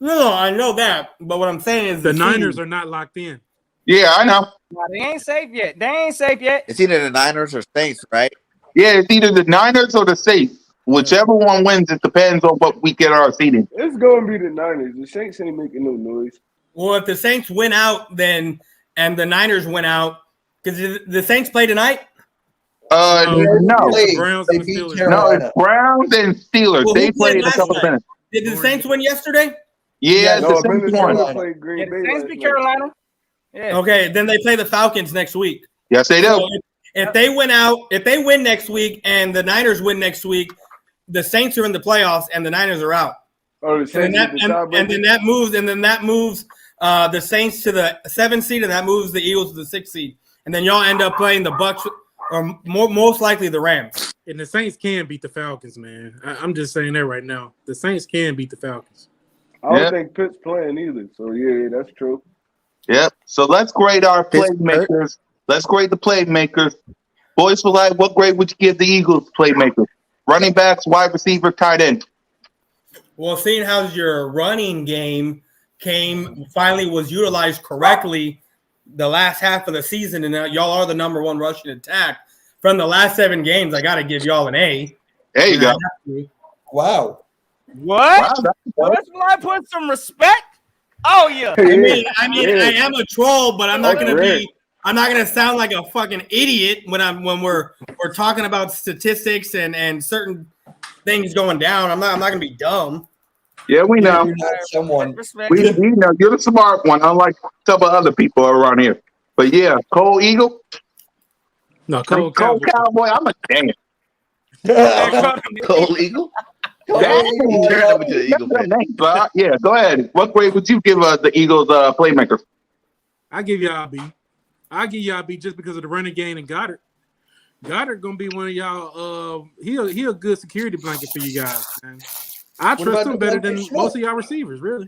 No, I know that, but what I'm saying is The Niners are not locked in. Yeah, I know. Nah, they ain't safe yet. They ain't safe yet. It's either the Niners or Saints, right? Yeah, it's either the Niners or the Saints. Whichever one wins, it depends on what we get our seeding. It's gonna be the Niners. The Saints ain't making no noise. Well, if the Saints win out, then and the Niners win out, because the Saints play tonight. No. It's the Browns They and the beat Steelers. No, Carolina. it's Browns and Steelers. Well, They who played played in a last couple night? minutes. Did the Saints win yesterday? Yeah, No, the Saints Minnesota won. played Green Yeah, Bay. the Saints last beat night. Carolina. Yeah. Okay, then they play the Falcons next week. Yes, they do. So if they win out, if they win next week and the Niners win next week, the Saints are in the playoffs and the Niners are out. Oh, the And Saints then with the tiebreaker? that moves the Saints to the 7th seed, and that moves the Eagles to the 6th seed. And then y'all end up playing the Bucks or most likely the Rams. And the Saints can beat the Falcons, man. I'm just saying that right now. The Saints can beat the Falcons. I don't Yeah. think Pitt's playing either. So yeah, that's true. Yep. So let's grade our Pittsburgh. playmakers. Let's grade the playmakers. Boys for life, what grade would you give the Eagles playmakers? Running backs, wide receiver, tight end. Well, seeing how your running game finally was utilized correctly the last half of the season, and y'all are the number one rushing attack from the last 7 games, I got to give y'all an A. There you And go. I have to. Wow. What? Wow, that's Let's I put some respect. Oh yeah. I mean, I Yeah. am a troll, but I'm not Oh, gonna great. be. I'm not gonna sound like a fucking idiot when we're talking about statistics and certain things going down. I'm not gonna be dumb. Yeah, we know. You're not someone. Respect. We know you're the smart one, unlike some of other people around here. But yeah, Cole Eagle, No, Cole Cole Cowboy. I'm a damn. Cole Eagle? Damn. Turn over to the Eagle fan. But, yeah, go ahead. What grade would you give the Eagles playmakers? I give y'all a B. I give y'all a B just because of the running game and Goddard. Goddard gonna be one of y'all. He a good security blanket for you guys, man. I trust him better than most of y'all receivers, really.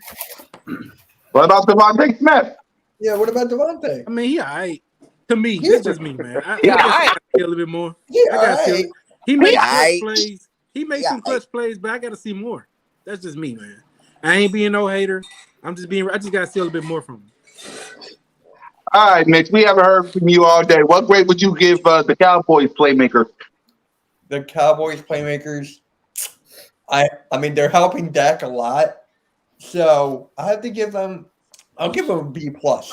What about Devontae Smith? Yeah, what about Devontae? I mean, he all right. To me, that's just me, man. I Yeah, gotta see a little bit more. Yeah, I gotta see. alright. He makes Yeah, clutch aight. plays. He makes Yeah, some clutch plays, but I gotta see more. That's just me, man. I ain't being no hater. I just gotta see a little bit more from him. All right, Mitch, we haven't heard from you all day. What grade would you give the Cowboys playmaker? The Cowboys playmakers, I mean, they're helping Dak a lot. So I have to give them, I'll give them a B plus.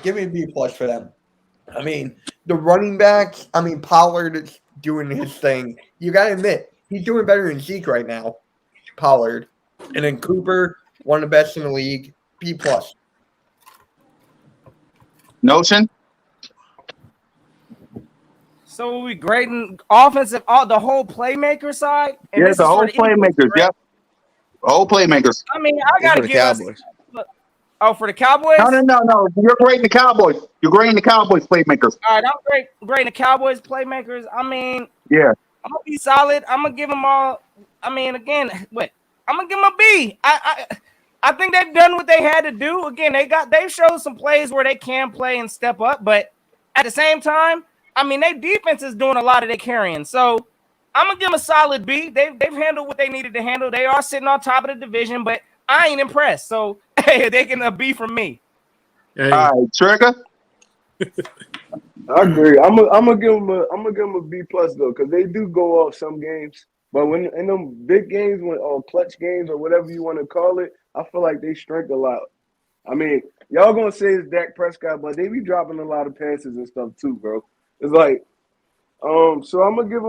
Give me a B plus for them. I mean, the running backs, I mean, Pollard is doing his thing. You got to admit, he's doing better than Zeke right now, Pollard. And then Cooper, one of the best in the league, B plus. Notion? So we grading offensive, the whole playmaker side. And Yeah, this the is whole for Eagles, playmakers. right? Yep. Whole playmakers. I mean, I It's gotta for the give us. Cowboys. Oh, for the Cowboys. No. You're grading the Cowboys. You're grading the Cowboys playmakers. All right, I'm grading the Cowboys playmakers. I mean, Yeah. I'm gonna be solid. I'm gonna give them all. I mean, again, what? I'm gonna give them a B. I think they've done what they had to do. Again, they've showed some plays where they can play and step up, but at the same time, I mean, their defense is doing a lot of their carrying. So I'm gonna give them a solid B. They've handled what they needed to handle. They are sitting on top of the division, but I ain't impressed. So hey, they can a B from me. Hey, All right, Trigger. I agree. I'm gonna give them a B plus though, because they do go off some games. But when in them big games, or clutch games or whatever you want to call it, I feel like they strength a lot. I mean, y'all gonna say it's Dak Prescott, but they be dropping a lot of passes and stuff too, bro. It's like, so I'm gonna give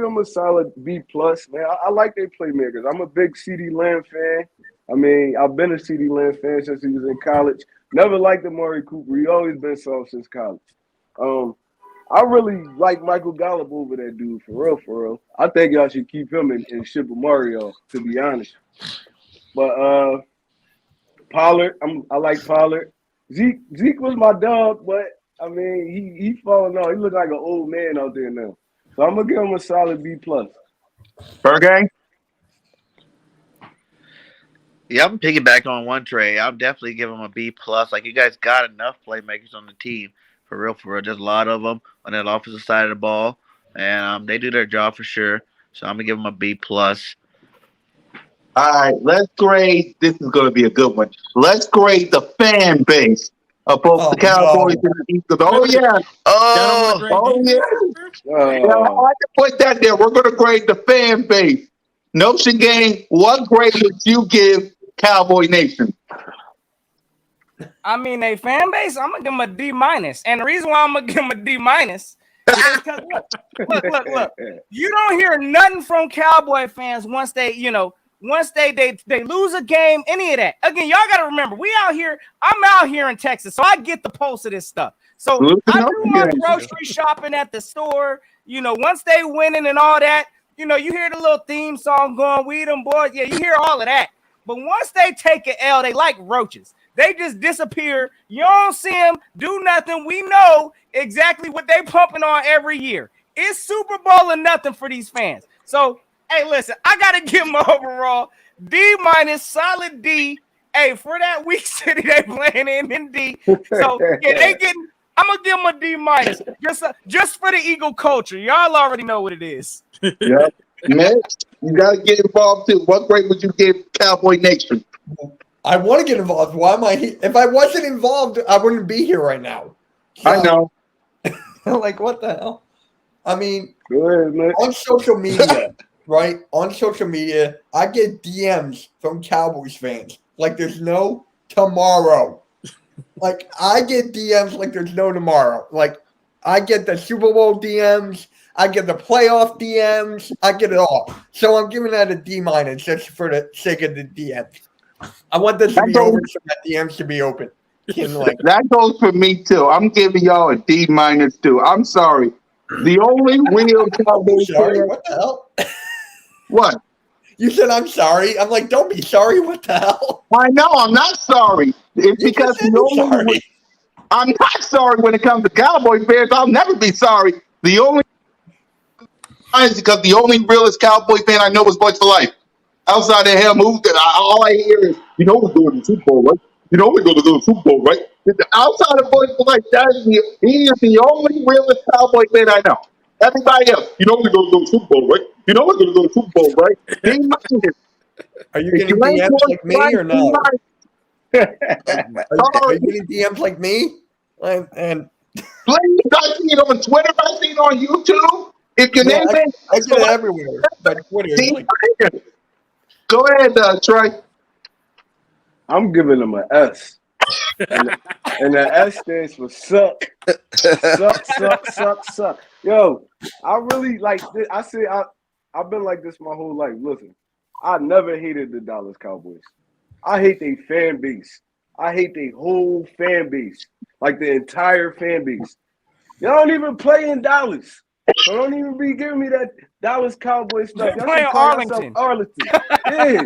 them a solid B plus, man. I like their playmakers. I'm a big CeeDee Lamb fan. I mean, I've been a CeeDee Lamb fan since he was in college. Never liked Amari Cooper. He always been soft since college. I really like Michael Gallup over that dude, for real. I think y'all should keep him and ship Amari off, to be honest. But Pollard, I like Pollard. Zeke was my dog, but I mean he falling off. He look like an old man out there now. So I'm gonna give him a solid B plus. Bergang? Yeah, I'm piggybacking on one trade. I'll definitely give them a B plus. Like, you guys got enough playmakers on the team, for real. There's a lot of them on that offensive side of the ball, and they do their job for sure. So I'm gonna give them a B plus. All right, let's grade. This is going to be a good one. Let's grade the fan base of both the Cowboys and the Eagles. Oh, yeah. Oh, yeah. Yeah, I like to put that there. We're going to grade the fan base. Notion Game, what grade would you give Cowboy Nation? I mean, they fan base, I'm gonna give them a D minus, and the reason why I'm gonna give them a D minus is because look. You don't hear nothing from Cowboy fans once they lose a game, any of that. Again, y'all got to remember, I'm out here in Texas, so I get the pulse of this stuff. So I do my grocery shopping at the store. Once they winning and all that, you hear the little theme song going, "We them boys." Yeah, you hear all of that. But once they take an L, they like roaches. They just disappear. You don't see them do nothing. We know exactly what they pumping on every year. It's Super Bowl or nothing for these fans. So, hey, listen, I got to give them an overall D minus, solid D. Hey, for that weak city they playing in D. So, yeah, I'm going to give them a D minus just for the Eagle culture. Y'all already know what it is. Yep. Next, you got to get involved too. What grade would you give Cowboy Nation? I want to get involved. Why am I here? If I wasn't involved, I wouldn't be here right now. So, I know. Like, what the hell? I mean, Good, man. on social media, right? On social media, I get DMs from Cowboys fans like there's no tomorrow. Like, I get DMs like there's no tomorrow. Like, I get the Super Bowl DMs. I get the playoff DMs. I get it all. So I'm giving that a D minus just for the sake of the DMs. I want this to be over so that DMs to be open. That goes for me too. I'm giving y'all a D minus too. I'm sorry. The only real Cowboys fan. What the hell? What? You said I'm sorry. I'm like, don't be sorry. What the hell? I know. I'm not sorry. It's because I'm not sorry when it comes to Cowboy fans. I'll never be sorry. The only Giants because the only realest Cowboy fan I know is Bucks for Life. Outside of him, all I hear is, we're going to the Super Bowl, right? We're going to the Super Bowl, right? Outside of Bucks for Life, he is the only realest Cowboy fan I know. Everybody else, we're going to go to the Super Bowl, right? We're going to go to the Super Bowl, right? Are you getting DMs like me or no? Are you getting DMs like me? And Please, I see it on Twitter. I see it on YouTube. If your name is, I get it everywhere. But Twitter, like, go ahead, Trey. I'm giving them an S. And the S stands for suck. Suck. Yo, I really like this. I've been like this my whole life. Listen, I never hated the Dallas Cowboys. I hate their fan base. I hate their whole fan base. Like the entire fan base. Y'all don't even play in Dallas. So don't even be giving me that Dallas Cowboys stuff. You're playing Arlington. Yeah.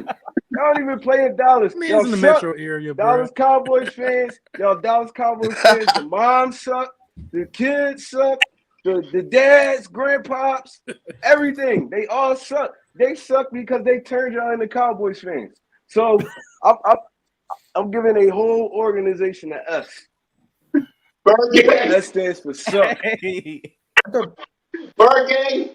Y'all don't even play in Dallas. Man, Y'all in the suck. metro area, bro. Dallas Cowboys fans. Y'all Dallas Cowboys fans. The moms suck. The kids suck. The dads, grandpops, everything. They all suck. They suck because they turned y'all into Cowboys fans. So I'm giving a whole organization an S. That stands for suck. Burger.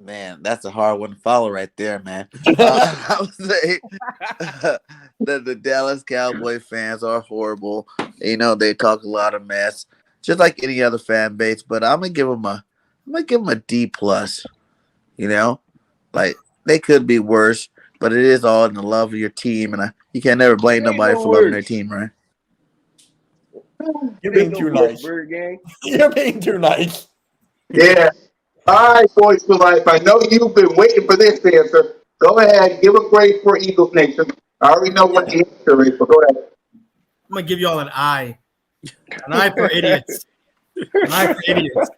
Man, that's a hard one to follow right there, man. I would say that the Dallas Cowboy fans are horrible. They talk a lot of mess, just like any other fan base. But I'm gonna give them a D plus. Like they could be worse, but it is all in the love of your team, and you can't never blame nobody for loving their team, right? You're being too nice. You're being too nice. Yeah. All right, Boys for Life. I know you've been waiting for this answer. Go ahead. Give a grade for Eagles Nation. I already know what the answer is, but go ahead. I'm going to give you all an I. An I for idiots. An I for idiots.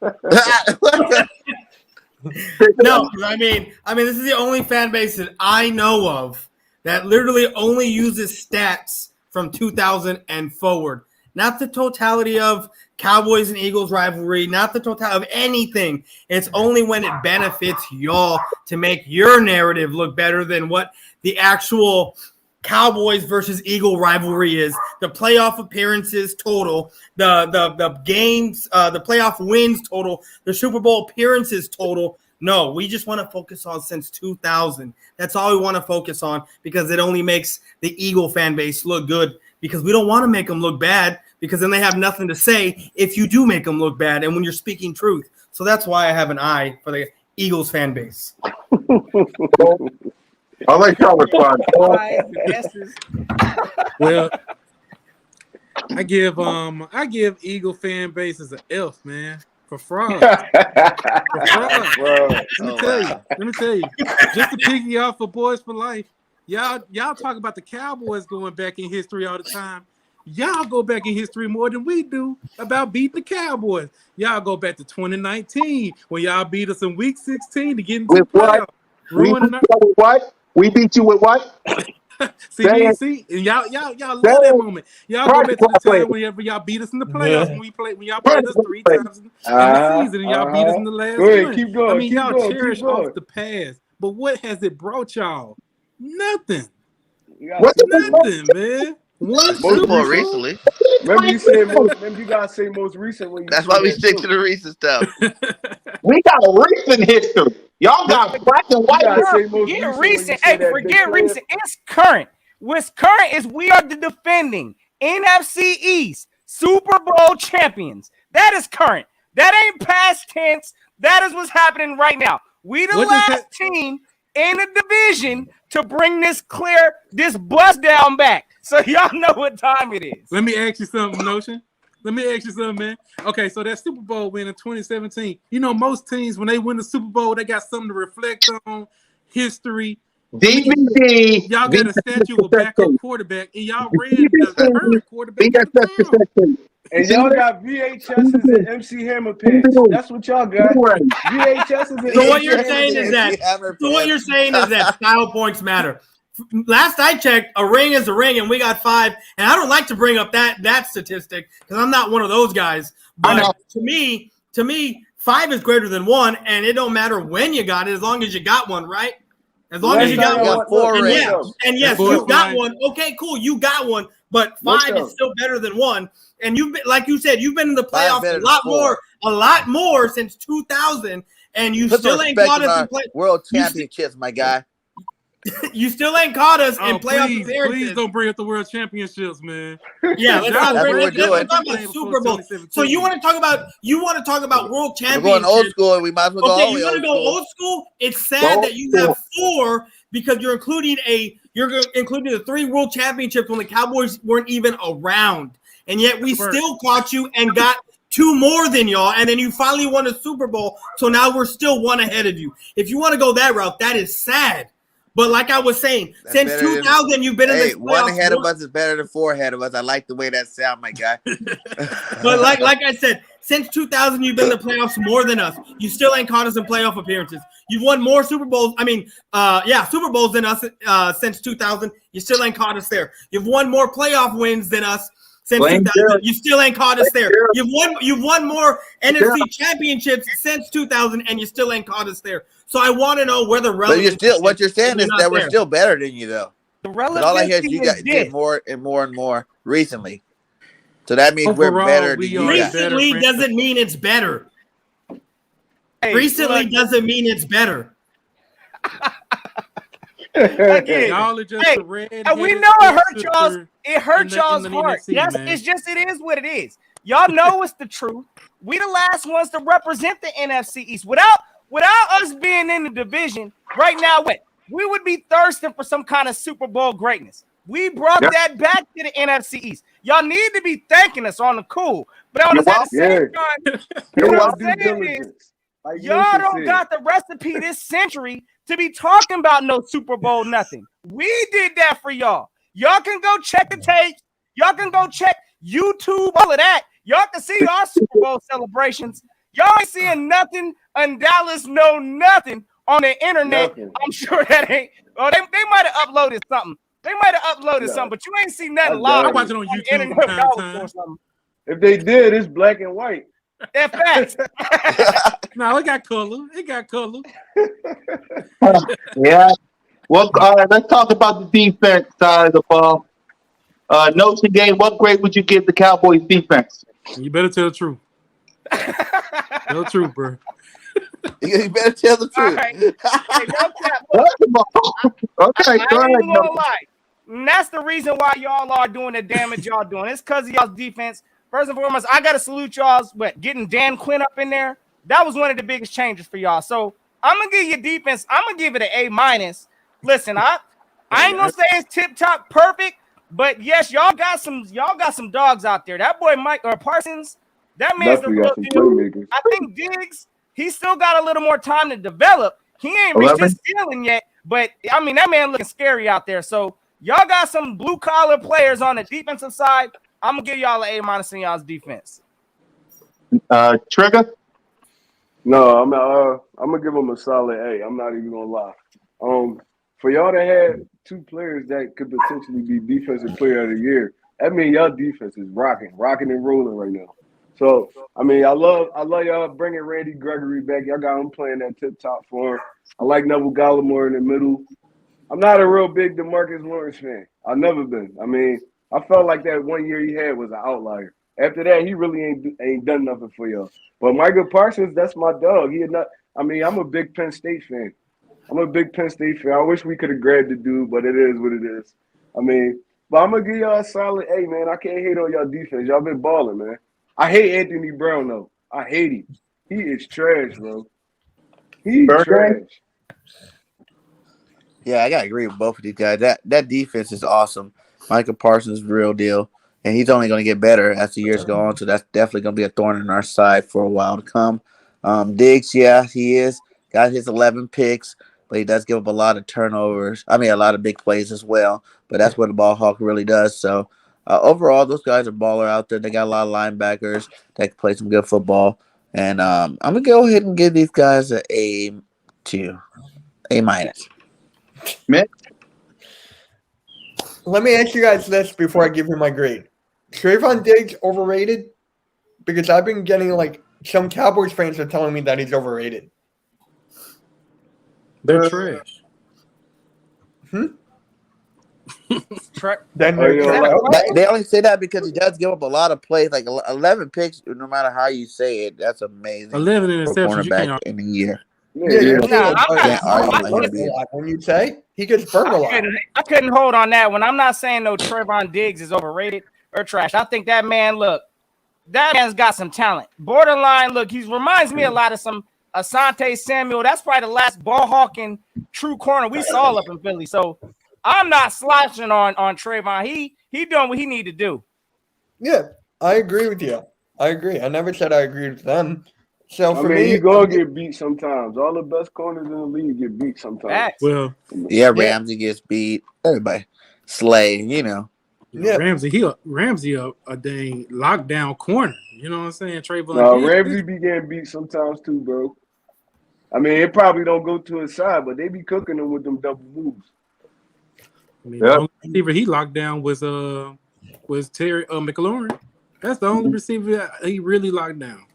No, I mean, this is the only fan base that I know of that literally only uses stats from 2000 and forward. Not the totality of Cowboys and Eagles rivalry, not the totality of anything. It's only when it benefits y'all to make your narrative look better than what the actual Cowboys versus Eagle rivalry is. The playoff appearances total, the games, the playoff wins total, the Super Bowl appearances total. No, we just want to focus on since 2000. That's all we want to focus on because it only makes the Eagle fan base look good. Because we don't want to make them look bad because then they have nothing to say if you do make them look bad and when you're speaking truth. So that's why I have an I for the Eagles fan base. I like how respond. Well, I give Eagle fan bases an F, man. For fraud. Let me tell you. Just to piggy off for Boys for Life. Y'all talk about the Cowboys going back in history all the time. Y'all go back in history more than we do about beating the Cowboys. Y'all go back to 2019 when y'all beat us in Week 16 to get into the playoffs. We beat you with what? See, and y'all love that moment. Y'all go back to the time whenever y'all beat us in the playoffs when y'all played us 3 times in the season and y'all beat us in the last one. Keep going. I mean, y'all cherish off the past, but what has it brought y'all? Nothing. Nothing, man. One Super Bowl recently. Remember you guys say most recent when you. That's why we stick to the recent stuff. We got a recent history. Y'all got black and white. Forget recent. Hey, forget recent. It's current. What's current is we are the defending NFC East Super Bowl champions. That is current. That ain't past tense. That is what's happening right now. We the last team in the division to bring this bust down back. So y'all know what time it is. Let me ask you something, Notion. Let me ask you something, man. Okay, so that Super Bowl win in 2017, most teams, when they win the Super Bowl, they got something to reflect on, history. DVD. Y'all got a statue of a backup quarterback, and y'all ran the current quarterback. And y'all got VHSs and MC Hammer pants. That's what y'all got. VHSs and So what you're saying is that style points matter. Last I checked, a ring is a ring, and we got 5. And I don't like to bring up that statistic because I'm not one of those guys. But to me, 5 is greater than 1, and it don't matter when you got it, as long as you got one, right? As long as you got You one. got 4 And rings. yes, Four you got rings. one. Okay, cool, you got one, but Look 5 up. is still better than 1. And you've been, like you said, you've been in the playoffs better a than lot 4. more since 2000, and you Put some still ain't respect caught on us in our play. world championships, my guy. You still ain't caught us in Oh, playoff please appearances. don't bring up the world championships, man. Yeah, let's That's not what bring we're it. Let's doing. talk about Super Bowl. So you want to talk about world We're going old championships? school. We might as well go Okay, all the way you want old to go school. old school? It's sad that you have 4 because you're including the 3 world championships when the Cowboys weren't even around, and yet we still caught you and got 2 more than y'all, and then you finally won a Super Bowl. So now we're still 1 ahead of you. If you want to go that route, that is sad. But like I was saying, That's since better than- 2000, you've been in Hey, this 1 playoffs. ahead of us is better than 4 ahead of us. I like the way that sound, my guy. But like I said, since 2000, you've been in the playoffs more than us. You still ain't caught us in playoff appearances. You've won more Super Bowls. Super Bowls than us since 2000. You still ain't caught us there. You've won more playoff wins than us since Blame 2000. Derek. You still ain't caught us there. Blame You've won more NFC championships since 2000, and you still ain't caught us there. So I want to know where the But relevance. what you're saying is not that we're there. still better than you, though. The 'Cause relevance all I hear is you guys is did this. more and more and more recently. So that means we're Overall, better than we you are guys. better Recently franchise. doesn't mean it's better. Hey, Recently look, doesn't mean it's better. again, Y'all are just Hey, the red. and we know it hurt y'all's heart. It is what it is. Y'all know it's the truth. We the last ones to represent the NFC East. Without us being in the division right now, we would be thirsting for some kind of Super Bowl greatness. We brought that back to the NFC East. Y'all need to be thanking us on the cool. But at the same time, what I'm saying is, y'all don't got the recipe this century to be talking about no Super Bowl nothing. We did that for y'all. Y'all can go check the tapes. Y'all can go check YouTube, all of that. Y'all can see our Super Bowl celebrations. Y'all ain't seeing nothing, and Dallas know nothing on the internet. Nothing. I'm sure that ain't. Oh, they might have uploaded something. Something, but you ain't seen nothing live. I watch it on the YouTube internet from time to or time. something. If they did, it's black and white. They're facts. No, it got color. It got color. Yeah. Well, all right, let's talk about the defense side of the ball. Notre Dame, what grade would you give the Cowboys defense? You better tell the truth. Tell the truth, bro. You better tell the truth. Right. Hey, no cap. First of all, okay, I go ain't ahead. even gonna lie. And that's the reason why y'all are doing the damage y'all doing. It's because of y'all's defense. First and foremost, I gotta salute y'all's getting Dan Quinn up in there. That was one of the biggest changes for y'all. So I'm gonna give you defense. I'm gonna give it an A-. Listen, I ain't gonna say it's tip top perfect, but yes, y'all got some dogs out there. That boy Mike or Parsons, that man's the Definitely real got some deal. playmakers. I think Diggs, he still got a little more time to develop. He ain't reached 11. his ceiling yet, but I mean that man looking scary out there. So y'all got some blue collar players on the defensive side. I'm gonna give y'all an A- in y'all's defense. Trigger? No, I'm gonna give them a solid A. I'm not even gonna lie. For y'all to have 2 players that could potentially be defensive player of the year, that means y'all defense is rocking and rolling right now. So I mean, I love y'all bringing Randy Gregory back. Y'all got him playing that tip top for him. I like Neville Gallimore in the middle. I'm not a real big DeMarcus Lawrence fan. I've never been. I mean, I felt like that 1 year he had was an outlier. After that, he really ain't done nothing for y'all. But Michael Parsons, that's my dog. I'm a big Penn State fan. I wish we could have grabbed the dude, but it is what it is. I mean, but I'm gonna give y'all a solid A, man. I can't hate on y'all defense. Y'all been balling, man. I hate Anthony Brown though. I hate him. He is trash, bro. He's trash. Yeah, I gotta agree with both of these guys. That defense is awesome. Michael Parsons is the real deal, and he's only gonna get better as the years go on. So that's definitely gonna be a thorn in our side for a while to come. Diggs, yeah, he is got his 11 picks, but he does give up a lot of turnovers. I mean, a lot of big plays as well. But that's what the ball hawk really does. So overall, those guys are baller out there. They got a lot of linebackers that can play some good football. And I'm gonna go ahead and give these guys an A to A-. Mick? Let me ask you guys this before I give you my grade. Trayvon Diggs overrated? Because I've been getting like some Cowboys fans are telling me that he's overrated. They're trash. Then Oh, yo, like, okay. They only say that because he does give up a lot of plays, like 11 picks. No matter how you say it, that's amazing. 11 for a interceptions. You cornerback can't. in a year. Yeah, Nah, I'm Can't argue not, like he did. when you say he gets burned a lot. I couldn't hold on that one. I'm not saying no Trayvon Diggs is overrated or trash. I think that man, that man's got some talent. Borderline, he reminds me a lot of some Asante Samuel. That's probably the last ball hawking true corner we saw up in Philly. So I'm not slouching on Trayvon. He doing what he need to do. Yeah, I agree with you. I agree. I never said I agreed with them. So for me, you gonna get beat sometimes. All the best corners in the league get beat sometimes. Facts. Well, Yeah, Ramsey gets beat. Everybody. Slay, Yeah. Ramsey, Ramsey a dang lockdown corner. You know what I'm saying? Trayvon. No, Diggs, Ramsey be getting beat sometimes too, bro. I mean, it probably don't go to his side, but they be cooking him with them double moves. I mean, the only receiver he locked down was Terry McLaurin. That's the only receiver that he really locked down.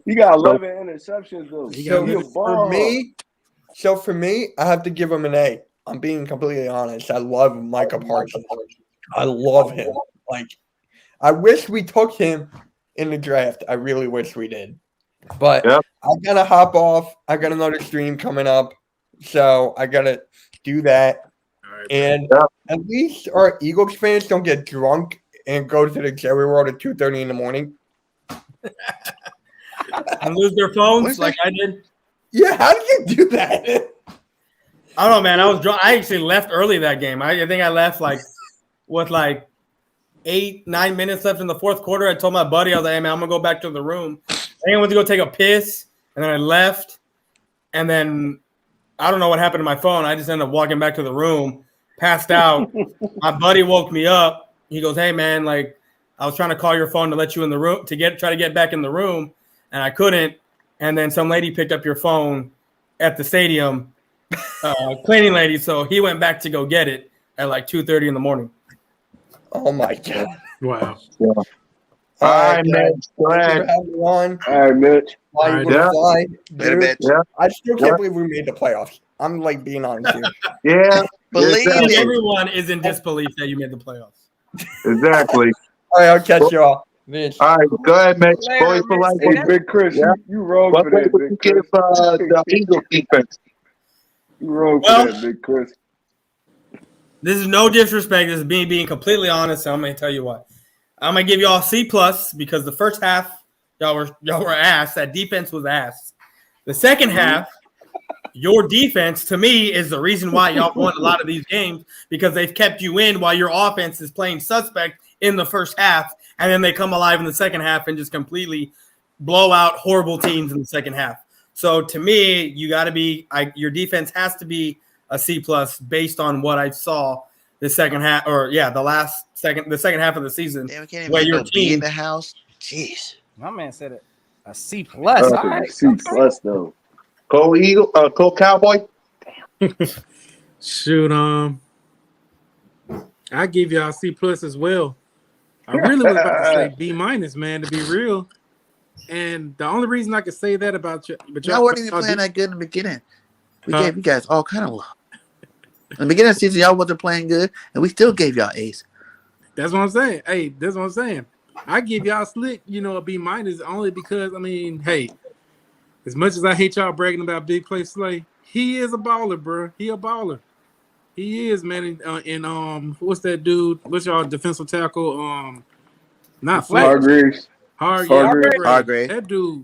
He got 11 interceptions though. So for me, I have to give him an A. I'm being completely honest. I love Micah Parsons. I love him. Like, I wish we took him in the draft. I really wish we did. But I gotta hop off. I got another stream coming up, so I gotta do that. And at least our Eagles fans don't get drunk and go to the Jerry World at 2:30 in the morning. And lose their phones like I did. Yeah, how did you do that? I don't know, man. I was drunk. I actually left early that game. I think I left with 8-9 minutes left in the fourth quarter. I told my buddy, I was like, hey, man, I'm going to go back to the room. I think I went to go take a piss, and then I left. And then I don't know what happened to my phone. I just ended up walking back to the room, passed out. My buddy woke me up. He goes, hey, man, I was trying to call your phone to let you in the room, try to get back in the room, and I couldn't. And then some lady picked up your phone at the stadium, cleaning lady. So he went back to go get it at 2:30 in the morning. Oh my God! Wow. All right, Mitch. Go ahead. All right, Mitch. I still can't believe we made the playoffs. I'm being honest here. Yeah. Believe it. Everyone is in disbelief that you made the playoffs. Exactly. All right, I'll catch you all. Mitch. All right, go ahead, Mitch. Boys for life. Hey, Big Chris, you wrong What for that, would you Big give Chris. the Eagles defense? You wrong for that, Big Chris. This is no disrespect. This is being completely honest. So I'm going to tell you what. I'm going to give y'all C+ because the first half, y'all were ass. That defense was ass. The second half, your defense, to me, is the reason why y'all won a lot of these games because they've kept you in while your offense is playing suspect in the first half, and then they come alive in the second half and just completely blow out horrible teams in the second half. So to me, you got to be your defense has to be a C+ based on what I saw the second half, the second half of the season. Damn, can't where even your be team in the house. Jeez. My man said it. A C+. All right. C+ though. Go Eagle. Go Cowboy. Shoot, I give y'all C+ as well. I really was about to say B-, man, to be real. And the only reason I could say that about you, but Y'all weren't even playing that good in the beginning. We gave you guys all kind of love. In the beginning of the season, y'all wasn't playing good, and we still gave y'all A's. That's what I'm saying. Hey, that's what I'm saying. I give y'all Slick, a B- only because, hey, as much as I hate y'all bragging about Big Play Slay, he is a baller, bro. He a baller. He is, man. And what's that dude? What's y'all defensive tackle? Not Fletch. Hargreaves. Hargreaves. That dude,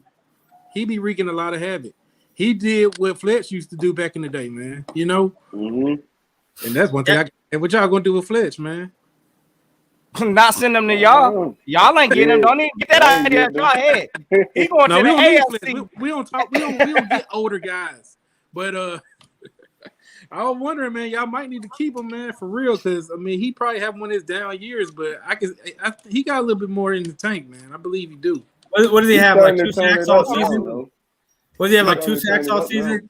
he be wreaking a lot of havoc. He did what Fletch used to do back in the day, man. Mm-hmm. And that's one thing. And what y'all gonna do with Fletch, man? Not send them to y'all. Y'all ain't getting them. Don't even get that idea out your head. He going to the AFC. We don't talk. We don't get older guys. But I was wondering, man, y'all might need to keep him, man, for real. Because he probably have one of his down years, but he got a little bit more in the tank, man. I believe he do. What does he have? 2 sacks all season? What does he have? 2 sacks all season?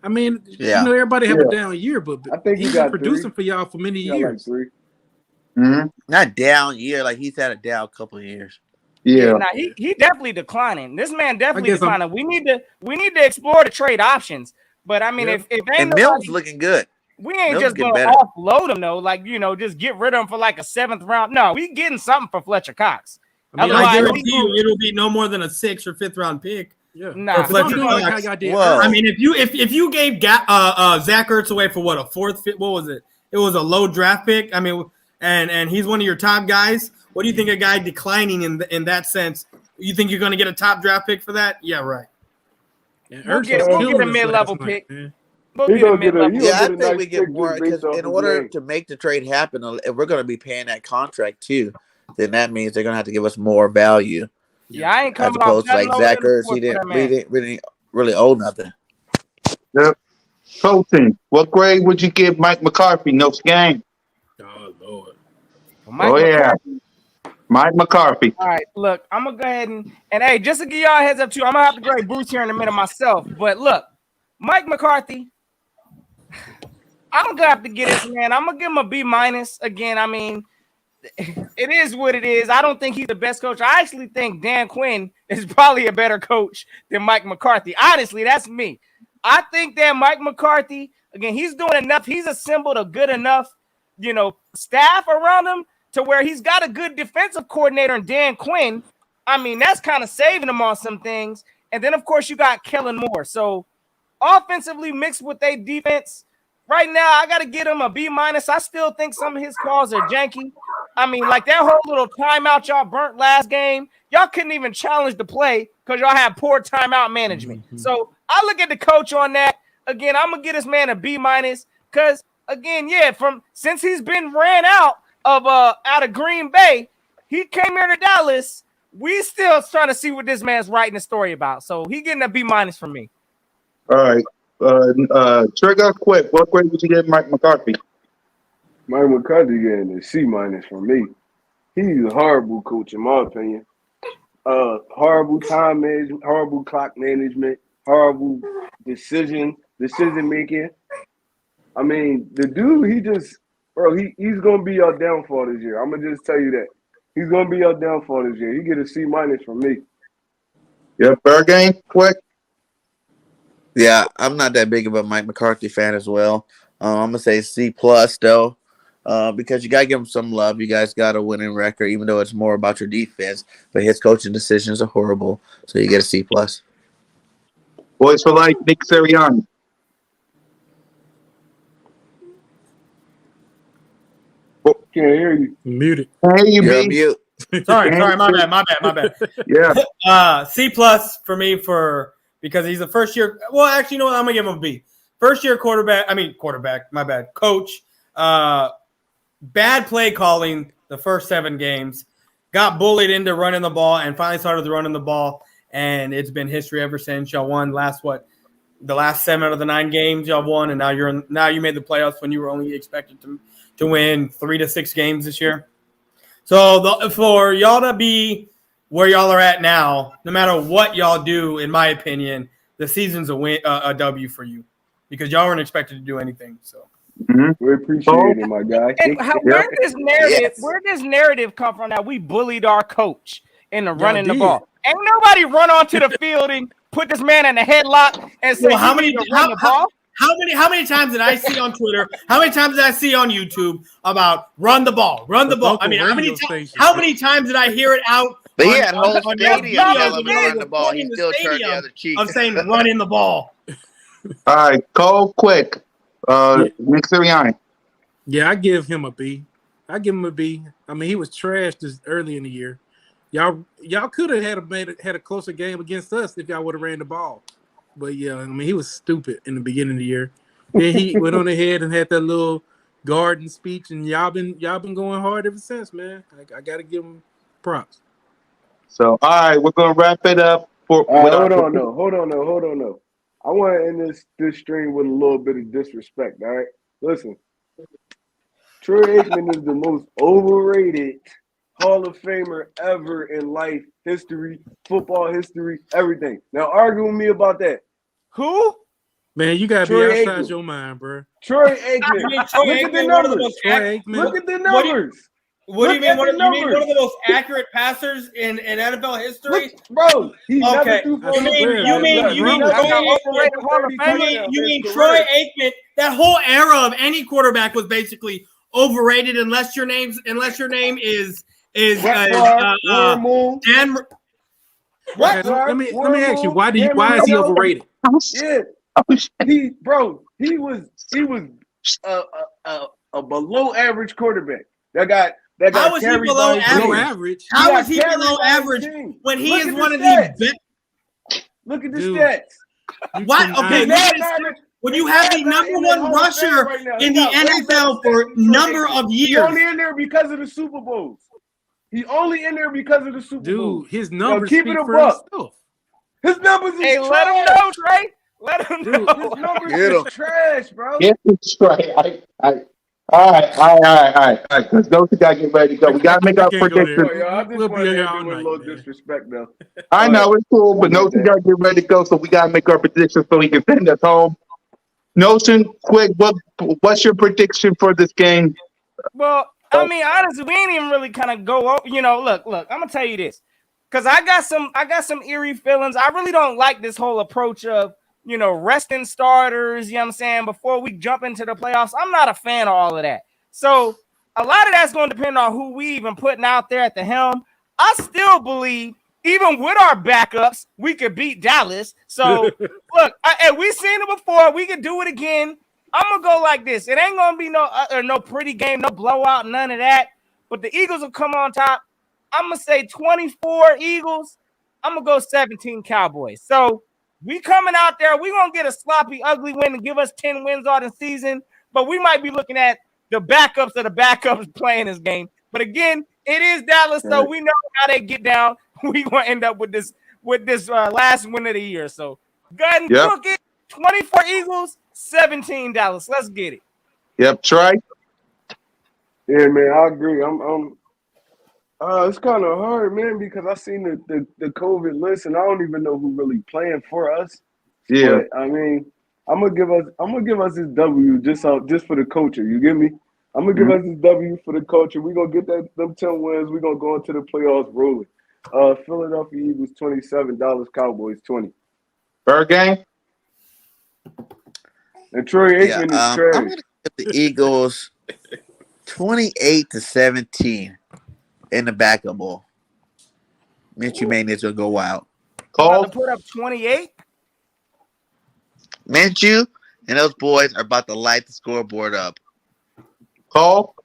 Everybody have a down year, but I think he's been producing for y'all for many years. Mm-hmm. Not down year, he's had a down couple of years. Yeah. Nah, he definitely declining. This man definitely guess I'm- declining. We need to explore the trade options. But I mean, Yep. if And ain't Mills nobody, looking good. we ain't Mills just getting gonna better. offload him though. Like, just get rid of him for like a 7th round. No, we getting something for Fletcher Cox. I mean, I Otherwise, guarantee you, it'll be no more than a 6th or 5th round pick. yeah. Nah, For Fletcher Don't do Cox. like how y'all did. Whoa. I mean, if you gave Zach Ertz away for what, a 4th, 5th, what was it? It was a low draft pick. I mean, and he's one of your top guys. What do you think a guy declining in that sense? You think you're going to get a top draft pick for that? Yeah, right. And We'll Ertz get was a killing us mid-level last night, pick. man. We'll He get a gonna get a- mid-level. you Yeah, gonna I get a think nice we get pick more just based because off in his order name. to make the trade happen, if we're going to be paying that contract too, then that means they're going to have to give us more value Yeah, I ain't as coming off opposed to nothing like lower Zach than a Ertz. 4th He for that didn't man. really owe nothing. Yep. Coaching. What grade would you give Mike McCarthy? No game. Oh Lord. Mike Oh, yeah. McCarthy. Mike McCarthy. All right, look, I'm gonna go ahead and hey, just to give y'all a heads up too, I'm gonna have to grade Bruce here in a minute myself. But look, Mike McCarthy, I'm gonna have to get this man. I'm gonna give him a B minus again. I mean, it is what it is. I don't think he's the best coach. I actually think Dan Quinn is probably a better coach than Mike McCarthy. Honestly, that's me. I think that Mike McCarthy, again, he's doing enough. He's assembled a good enough, staff around him to where he's got a good defensive coordinator in Dan Quinn. I mean, that's kind of saving him on some things. And then, of course, you got Kellen Moore. So offensively mixed with their defense, right now, I got to get him a B minus. I still think some of his calls are janky. I mean, like that whole little timeout y'all burnt last game, y'all couldn't even challenge the play because y'all had poor timeout management. So I look at the coach on that. Again, I'm going to get this man a B minus because, again, since he's been ran out of Green Bay, he came here to Dallas. We still trying to see what this man's writing a story about. So he getting a B minus from me. All right. Trigger, quick. What grade would you give Mike McCarthy? Mike McCarthy getting a C minus from me. He's a horrible coach, in my opinion. Horrible time management, horrible clock management, horrible decision making. I mean, the dude, he's gonna be our downfall this year. I'm gonna just tell you that. He's gonna be our downfall this year. He get a C minus from me. Yeah, Bergame, quick. Yeah, I'm not that big of a Mike McCarthy fan as well. I'm gonna say C plus though, because you gotta give him some love. You guys got a winning record, even though it's more about your defense. But his coaching decisions are horrible, so you get a C plus. Boys for life, Nick Sirianni. Can't hear you. Muted. Hey, you You're on B. mute. Sorry, my bad. Yeah. C plus for me because he's a first year. Well, actually, you know what? I'm gonna give him a B. First year quarterback. My bad. Coach. Bad play calling the first 7 games. Got bullied into running the ball and finally started running the ball. And it's been history ever since. Y'all won the last 7 out of the 9 games y'all won, and now you made the playoffs when you were only expected to win 3 to 6 games this year. So for y'all to be where y'all are at now, no matter what y'all do, in my opinion, the season's a W for you because y'all weren't expected to do anything. So we appreciate it, my guy. And where does narrative come from that we bullied our coach into running the ball? Ain't nobody run onto the field and put this man in a headlock and say, how many times did I see on Twitter? How many times did I see on YouTube about run the ball? I mean, how many times did I hear it out? But he had whole stadium yelling to run the ball. He still turned the other cheek. Of saying running the ball. All right, Cole, quick. Nick Sirianni. Yeah, I give him a B. I give him a B. I mean, he was trashed this early in the year. Y'all could have had a closer game against us if y'all would have ran the ball. But yeah, I mean, he was stupid in the beginning of the year. Then he went on ahead and had that little garden speech, and y'all been going hard ever since, man. I got to give him props. So, all right, we're gonna wrap it up. Hold on, no. I want to end this stream with a little bit of disrespect. All right, listen. Troy Aikman is the most overrated Hall of Famer ever in life history, football history, everything. Now argue with me about that. Who? Man, you gotta Troy be outside Aikman. your mind, bro. Troy Aikman. Look at the numbers. Troy Aikman. Look at the numbers. What do you Look mean? at the You mean one numbers. of the most accurate passers in NFL history? Look, bro, he never Okay. threw for You mean- over you mean- 30 you mean yards. Troy He Aikman, never Hall of threw Famer? 30 You touchdowns mean his Troy career. Aikman? That whole era of any quarterback was basically overrated unless your name is Brett Favre, Warren Moon. Dan. What? Okay, let me ask you, why is he overrated? Yeah, he was a below average quarterback. That got How was he carried below by his average? team. Below average. How got is he carried below by his average team. when he Look is at one the of the stats. best? Look at the Dude. stats. What? Okay, He's that not is in- when you he's have the not number in the one Hall of Fame rusher right now. in He the got way better NFL for stats than number Troy Aikman. of He years. only in there because of the Super Bowls. He only in there because of the Super Bowls. Dude, his numbers keep speak it a for buck. himself. His numbers is Hey, trash. let him know, Trey. Let him Dude, know. His numbers Get him. is trash, bro. Get this straight. All right. Because those two gotta get ready to go. We gotta make I our can't go there. predictions. Yo, I just We'll be wanted to here end all it with a night, little man. disrespect, though. I know it's cool, but Notion gotta get ready to go, so we gotta make our predictions so he can send us home. Notion, quick, what's your prediction for this game? Well, I mean, honestly, we ain't even really kind of go over. Look, I'm gonna tell you this, because I got some eerie feelings. I really don't like this whole approach of resting starters. You know what I'm saying? Before we jump into the playoffs, I'm not a fan of all of that. So a lot of that's going to depend on who we even putting out there at the helm. I still believe, even with our backups, we could beat Dallas. So look, and we've seen it before. We could do it again. I'm gonna go like this. It ain't gonna be no pretty game, no blowout, none of that. But the Eagles will come on top. I'm gonna say 24 Eagles. I'm gonna go 17 Cowboys. So we coming out there. We gonna get a sloppy, ugly win and give us 10 wins all the season. But we might be looking at the backups of the backups playing this game. But again, it is Dallas, so we know how they get down. We gonna end up with this last win of the year. So go ahead and cook it. 24 Eagles, 17 Dallas. Let's get it. Yep, Trey. Yeah, man, I agree. It's kind of hard, man, because I seen the COVID list, and I don't even know who really playing for us. Yeah. But, I mean, I'm gonna give us this W just for the culture. You get me? I'm gonna give us this W for the culture. We gonna get them 10 wins. We gonna go into the playoffs rolling. Philadelphia Eagles 27, Dallas Cowboys 20. Bird game. And Troy Aikman is trash. I'm gonna give the Eagles 28-17 in the backup ball. Minshew Mania's gonna go wild. About to put up 28. Minshew and those boys are about to light the scoreboard up. Cole.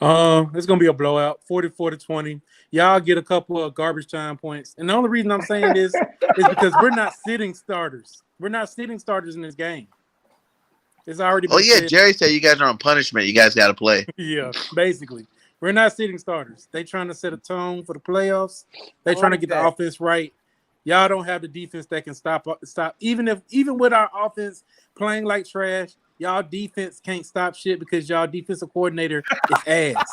It's gonna be a blowout, 44-20. Y'all get a couple of garbage time points, and the only reason I'm saying this is because we're not sitting starters. We're not sitting starters in this game. It's already. Oh been yeah, said. Jerry said you guys are on punishment. You guys got to play. Yeah, basically, we're not sitting starters. They trying to set a tone for the playoffs. They trying to get the offense right. Y'all don't have the defense that can stop. Even with our offense playing like trash, y'all defense can't stop shit because y'all defensive coordinator is ass.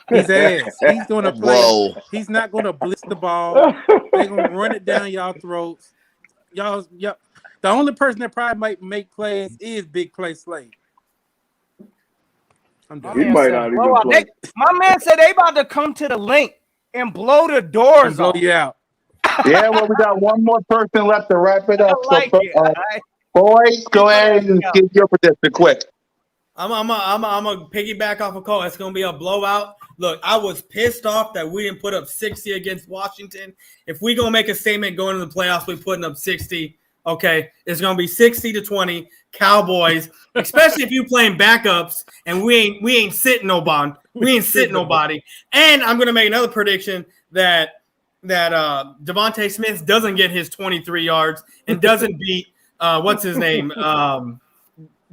He's ass. He's gonna play. Whoa. He's not gonna blitz the ball. They're gonna run it down y'all throats. Y'all. The only person that probably might make plays is Big Play Slade. I'm done. He might not even play. My man said they about to come to the link and blow the doors Blow off. you out. Yeah, well, we got one more person left to wrap it up. I like So, it. boys, go ahead and give your prediction quick. I'm a piggyback off of Cole. It's gonna be a blowout. Look, I was pissed off that we didn't put up 60 against Washington. If we gonna make a statement going into the playoffs, we putting up 60. Okay, it's gonna be 60-20 Cowboys, especially if you playing backups and we ain't sitting nobody. We ain't sitting nobody. And I'm gonna make another prediction that Devontae Smith doesn't get his 23 yards and doesn't beat what's his name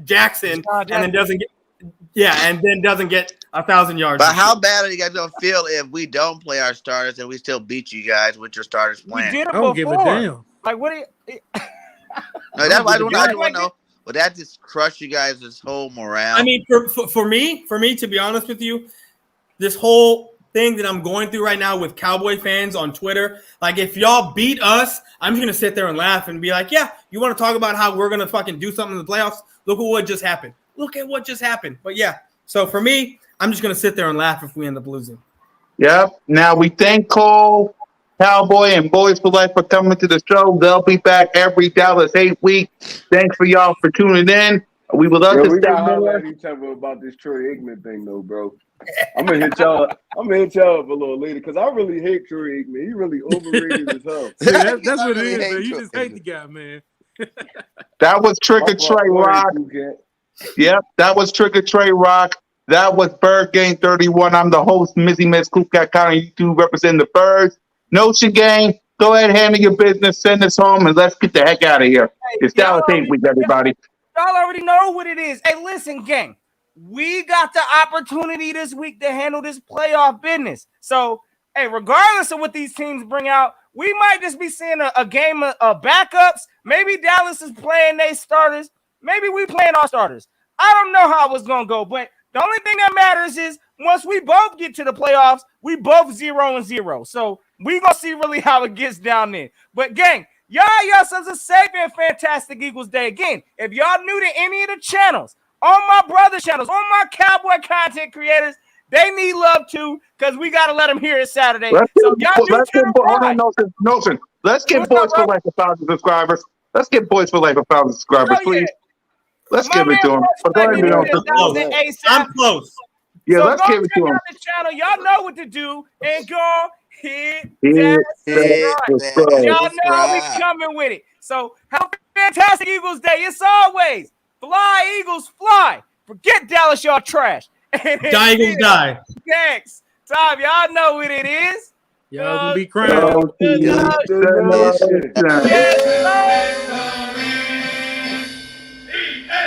Jackson, and then doesn't get 1,000 yards. But how bad are you guys gonna feel if we don't play our starters and we still beat you guys with your starters We playing? did it I don't give a before. damn. Like what? Do you, No, that's why I don't Like want to know. But that just crush you guys' whole morale. I mean, for me, to be honest with you, this whole thing that I'm going through right now with Cowboy fans on Twitter, like if y'all beat us, I'm just gonna sit there and laugh and be like, yeah, you want to talk about how we're gonna fucking do something in the playoffs? Look at what just happened. But yeah, so for me, I'm just gonna sit there and laugh if we end up losing. Yep. Now we thank Cole, Cowboy, and Boys for Life for coming to the show. They'll be back every Dallas Hate Week. Thanks for y'all for tuning in. We would love Yo, to we stay gotta holler more. at each other about this Troy Aikman thing, though, bro. I'm gonna hit y'all up a little later because I really hate Troy Aikman. He really overrated as hell. Yeah, that's I what really it is, hate man. You Troy just hate the guy, man. That was Trick or Trey Rock. Yep, that was Trick or Trey Rock. That was Bird Gang 31. I'm the host, Mizzy Miz Coopcat County on YouTube, representing the Birds. Notion Gang, go ahead, handle your business, send us home, and let's get the heck out of here. It's Dallas Hate Week, everybody. Y'all already know what it is. Hey, listen, gang. We got the opportunity this week to handle this playoff business. So, hey, regardless of what these teams bring out, we might just be seeing a game of backups. Maybe Dallas is playing their starters. Maybe we playing our starters. I don't know how it's going to go, but the only thing that matters is once we both get to the playoffs, we both 0-0. So we going to see really how it gets down there. But, gang, y'all yourselves a safe and fantastic Eagles Day. Again, if y'all new to any of the channels, on my brother channels, on my Cowboy content creators, they need love too, because we got to let them hear it Saturday. Hold on, Notion. Let's get Boys for Life 1,000 subscribers. Let's get Boys for Life 1,000 subscribers, please. Let's give it to them. I'm close. Yeah, so let's give it to them. The channel, y'all know what to do, and go hit that subscribe. Y'all know we coming with it. So have a fantastic Eagles Day. It's always fly, Eagles, fly. Forget Dallas, y'all trash. Die, Eagles, die. Thanks. Tom, y'all know what it is. Y'all gonna be crying. Yes,